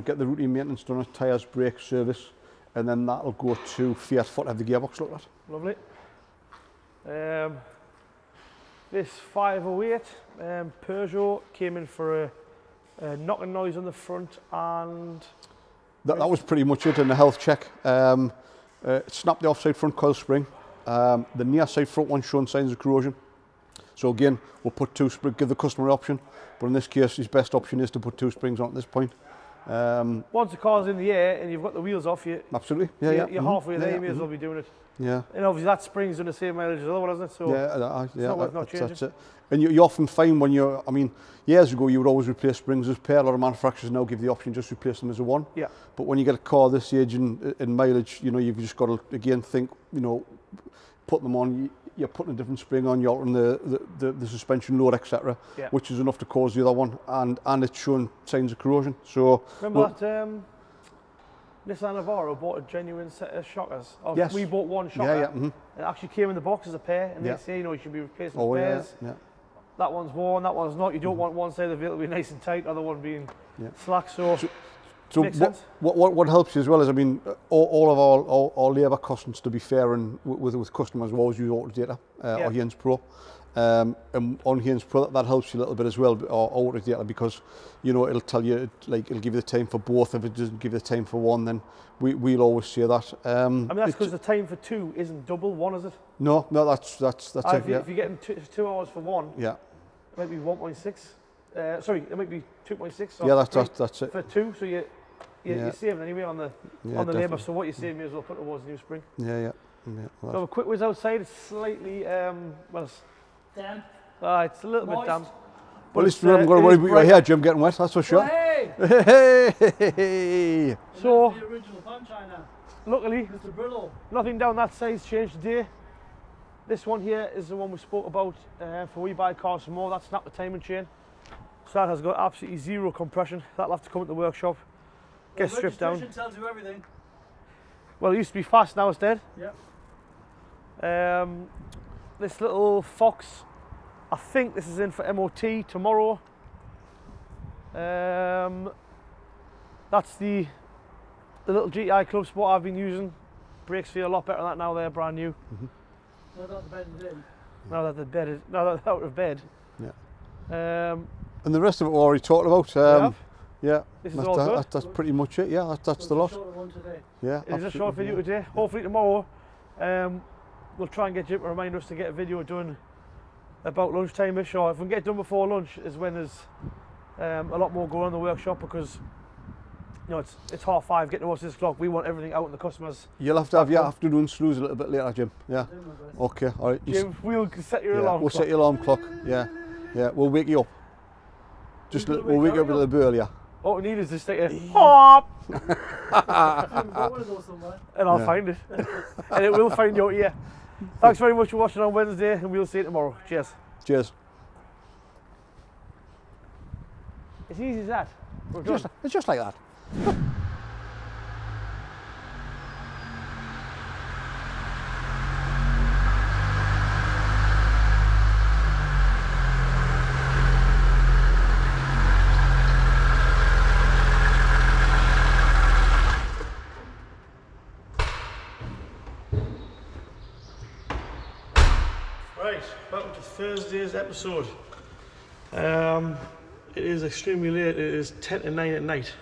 get the routine maintenance done on it, tyres, brakes, service, and then that'll go to Fiat for to have the gearbox looked at. Lovely. This 508 Peugeot came in for a knocking noise on the front, and that was pretty much it in the health check. It snapped the offside front coil spring. The near side front one showing signs of corrosion. So again, we'll put 2 springs, give the customer an option, but in this case, his best option is to put 2 springs on at this point. Once the car's in the air and you've got the wheels off, absolutely, you're halfway there. You may as well be doing it. Yeah. And obviously that spring's done the same mileage as the other one, isn't it? So it's not worth not changing. That's it. And you often find when you're, I mean, years ago you would always replace springs as pair. A lot of manufacturers now give the option just replace them as a one. Yeah. But when you get a car this age in mileage, you know, you've just got to again think, you know, put them on. You're putting a different spring on, you're altering the suspension load, etc., which is enough to cause the other one, and it's showing signs of corrosion. So remember that Nissan Navara bought a genuine set of shockers. Yes. We bought one shocker. Mm-hmm. It actually came in the box as a pair, and they say, you know, you should be replacing pairs. That one's worn, that one's not. You don't want one side of the vehicle to be nice and tight, other one being slack. So what helps you as well is, I mean, all of our labour costs, to be fair, and with customers, we always use Autodata or Haynes Pro. And on Haynes Pro, that helps you a little bit as well, or Autodata, because, you know, it'll tell you, like, it'll give you the time for both. If it doesn't give you the time for one, then we'll always say that. I mean, that's because the time for 2 isn't double 1, is it? No, that's it. If you're getting 2 hours for 1, it might be 1.6. Sorry, it might be 2.6. Yeah, that's it. For 2, so you're saving anyway on the labour. So what you save, may as well put towards the new spring. Yeah. So a quick whiz outside. It's slightly well, it's damp. It's a little bit damp. Well, at least we haven't got to worry about your hair, Jim, getting wet. That's for sure. Hey! Hey! So the original punchline now. Luckily, Mr. Brillo. nothing down that side's changed today. This one here is the one we spoke about for We Buy Cars For More. That snapped the timing chain. So that has got absolutely zero compression. That'll have to come at the workshop, get stripped down. Registration tells you everything. Well, it used to be fast, now it's dead. Yeah. This little Fox, I think this is in for MOT tomorrow. That's the little GTI Club Sport I've been using. Brakes feel a lot better than that now. They're brand new. Now that the bed is in. Now that they're out of bed. Yeah. And the rest of it we already talked about. Yeah. This is all good. That's pretty much it. Yeah, that's the lot. One today. Yeah. It's a short video today. Hopefully tomorrow, we'll try and get Jim to remind us to get a video done about lunchtime-ish, or if we can get it done before lunch is when there's a lot more going on in the workshop, because you know it's 5:30, getting towards 6 o'clock. We want everything out in the customers. You'll have to have your afternoon snooze a little bit later, Jim. Yeah. Okay. All right. Jim, we'll set your alarm. We'll set your alarm clock. Yeah. We'll wake you up. We'll wake you up a little bit earlier. All we need is just take a hop, and I'll find it, and it will find your ear. Thanks very much for watching on Wednesday, and we'll see you tomorrow. Cheers. Cheers. It's easy as that. It's just like that. Right, welcome to Thursday's episode. It is extremely late. It is 10 to 9 at night.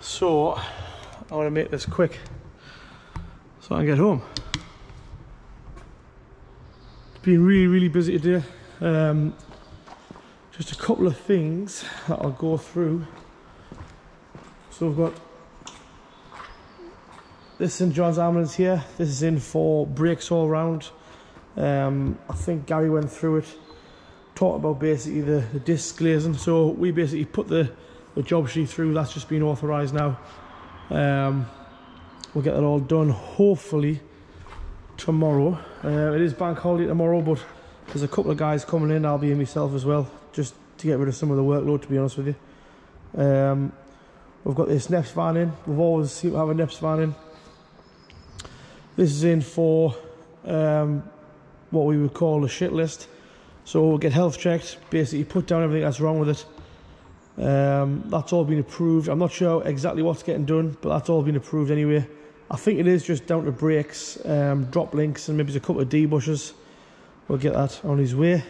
So I want to make this quick so I can get home. been really busy today. Just a couple of things that I'll go through. So we've got this St John's ambulance here. This is in for brakes all round. I think Gary went through it, talked about basically the disc glazing. So we basically put the job sheet through. That's just been authorised now. We'll get that all done hopefully tomorrow. It is bank holiday tomorrow, but there's a couple of guys coming in. I'll be in myself as well, just to get rid of some of the workload, to be honest with you. We've got this NEPS van in. We've always seemed to have a NEPS van in. This is in for what we would call a shit list. So we'll get health checked, basically put down everything that's wrong with it. That's all been approved. I'm not sure exactly what's getting done, but that's all been approved anyway. I think it is just down to brakes, drop links, and maybe a couple of D-bushes. We'll get that on his way.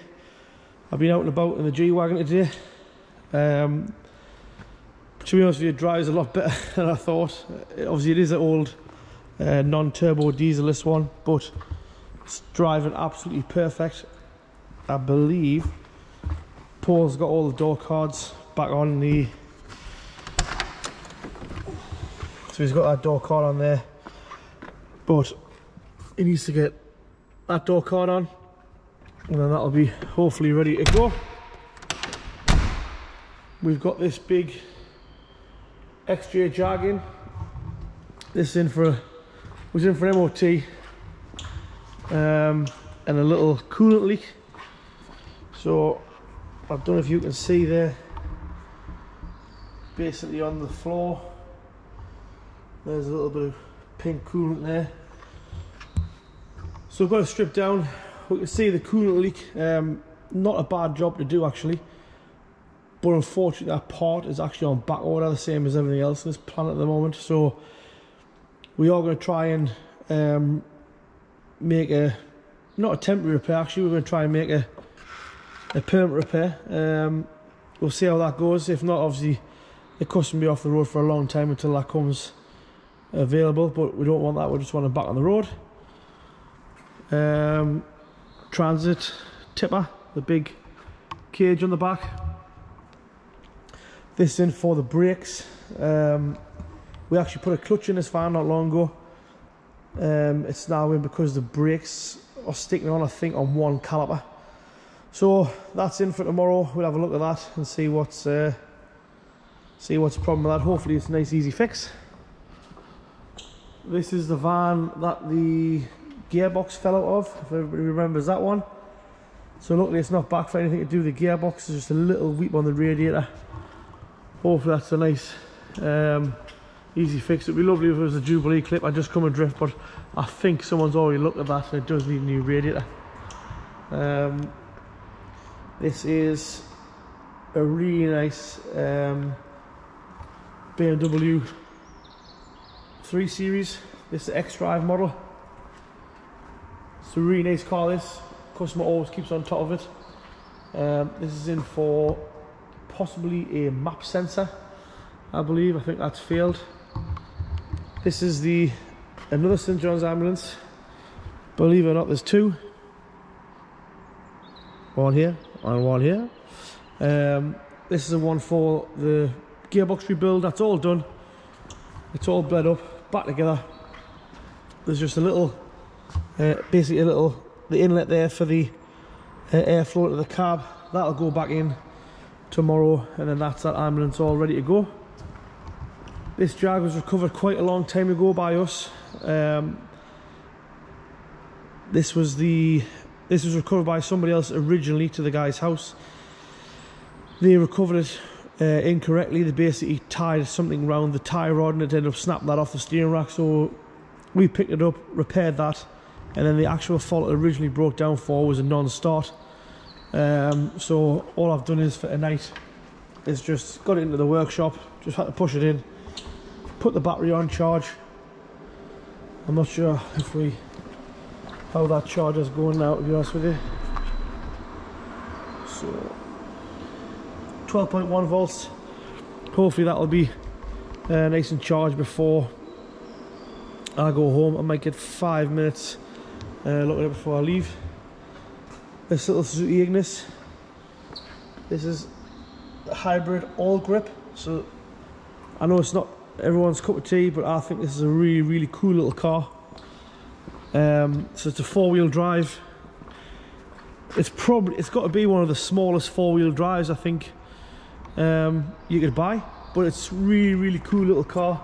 I've been out and about in the G Wagon today. To be honest with you, it drives a lot better than I thought. Obviously it is an old non-turbo diesel-less one, but it's driving absolutely perfect. I believe Paul's got all the door cards back on the... So he's got that door card on there, but he needs to get that door card on, and then that'll be hopefully ready to go. We've got this big XJ Jag in. This is in for MOT, and a little coolant leak. So I don't know if you can see there, basically on the floor there's a little bit of pink coolant there. So I've got to strip down. We can see the coolant leak. Not a bad job to do actually, but unfortunately that part is actually on back order, the same as everything else in this planet at the moment. So we are going to try and make not a temporary repair, actually we're going to try and make a permanent repair. We'll see how that goes. If not, obviously the customer will be off the road for a long time until that comes available, but we don't want that. We just want it back on the road. Transit tipper, the big cage on the back. This is in for the brakes. We actually put a clutch in this van not long ago. It's now in because the brakes are sticking on, I think, on one caliper. So that's in for tomorrow. We'll have a look at that and see what's the problem with that. Hopefully it's a nice easy fix. This is the van that the gearbox fell out of, if everybody remembers that one. So luckily it's not back for anything to do with the gearbox. It's just a little weep on the radiator. Hopefully that's a nice easy fix. It'd be lovely if it was a Jubilee clip. I just come adrift, but I think someone's already looked at that and it does need a new radiator. This is a really nice BMW 3 Series. This is the X-Drive model. It's a really nice car, this. Customer always keeps on top of it. This is in for possibly a map sensor, I believe. I think that's failed. This is another St John's ambulance. Believe it or not, there's two. One here and one here. This is the one for the gearbox rebuild. That's all done. It's all bled up, back together. There's just a little, basically the inlet there for the airflow to the cab. That'll go back in tomorrow, and then that's that ambulance all ready to go. This Jag was recovered quite a long time ago by us. This was recovered by somebody else originally to the guy's house. They recovered it incorrectly. They basically tied something around the tie rod and it ended up snapping that off the steering rack. So we picked it up, repaired that, and then the actual fault it originally broke down for was a non-start. So all I've done is for tonight is just got it into the workshop, just had to push it in, put the battery on charge. I'm not sure how that charger's going now, to be honest with you. So 12.1 volts. Hopefully that'll be nice and charged before I go home. I might get 5 minutes look at it before I leave. this little Suzuki Ignis. This is a hybrid all grip, so I know it's not everyone's cup of tea, but I think this is a really cool little car. So it's a 4-wheel drive. It's got to be one of the smallest 4-wheel drives I think you could buy, but it's really cool little car.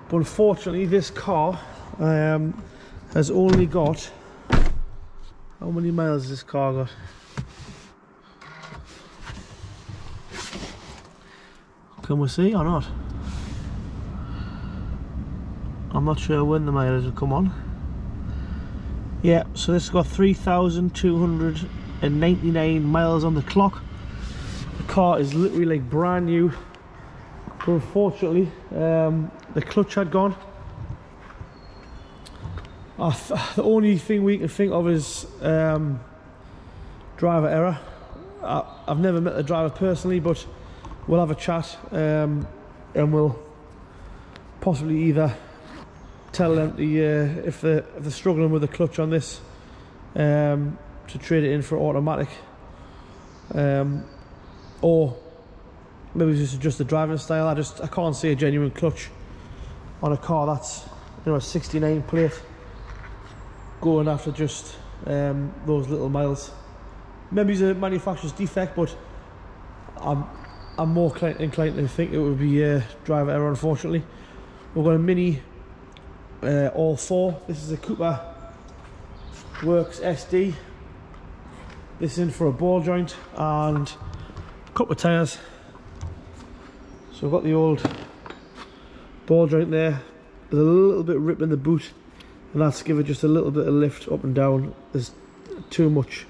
But unfortunately this car has only got, how many miles has this car got? Can we see or not? I'm not sure when the mileage will come on. Yeah, so this has got 3,299 miles on the clock. The car is literally like brand new, but unfortunately the clutch had gone. The only thing we can think of is driver error. I've never met the driver personally, but we'll have a chat and we'll possibly either tell them if they're struggling with the clutch on this, to trade it in for automatic, or maybe just adjust the driving style. I can't see a genuine clutch on a car that's, you know, a 69 plate going after just those little miles. Maybe it's a manufacturer's defect, but I'm more inclined to think it would be driver error, unfortunately. We've got a Mini all 4. This is a Cooper Works SD. This is in for a ball joint and a couple of tyres. So I've got the old ball joint there. There's a little bit rip in the boot, and that's give it just a little bit of lift up and down. There's too much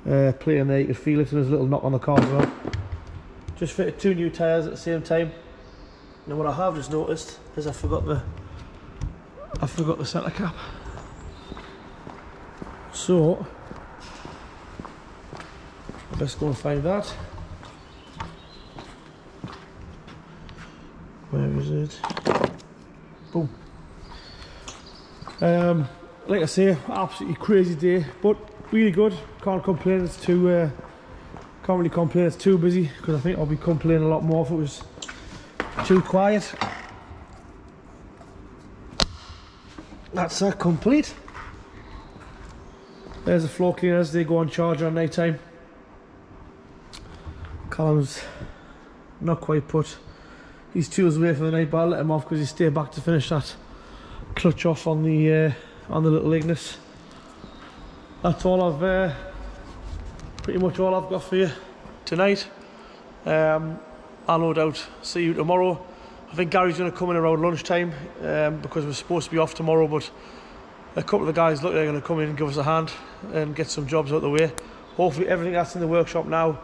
play in there, you can feel it, and there's a little knock on the car as well. Just fitted 2 new tyres at the same time. Now what I have just noticed is I forgot the centre cap. So let's go and find that. Where is it? Boom. Like I say, absolutely crazy day, but really good. Can't complain. It's too can't really complain it's too busy, because I think I'll be complaining a lot more if it was too quiet. That's that complete. There's the floor cleaners, they go on charge at night time. Callum's not quite put his tools away for the night, but I'll let him off because he stayed back to finish that clutch off on the little Ignis. That's all I've pretty much all I've got for you tonight. I'll no doubt see you tomorrow. I think Gary's going to come in around lunchtime because we're supposed to be off tomorrow, but a couple of the guys look like they're going to come in and give us a hand and get some jobs out of the way. Hopefully everything that's in the workshop now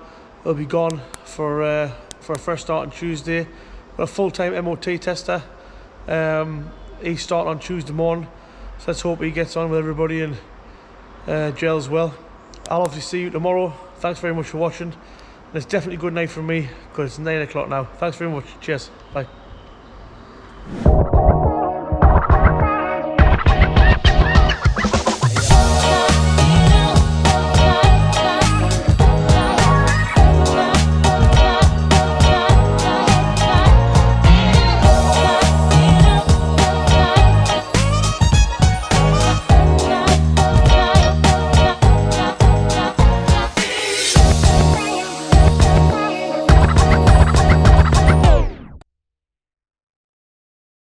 will be gone for a fresh start on Tuesday. We've got a full-time MOT tester. He's starting on Tuesday morning, so let's hope he gets on with everybody and gels well. I'll obviously see you tomorrow. Thanks very much for watching. And it's definitely a good night for me because it's 9 o'clock now. Thanks very much. Cheers. Bye.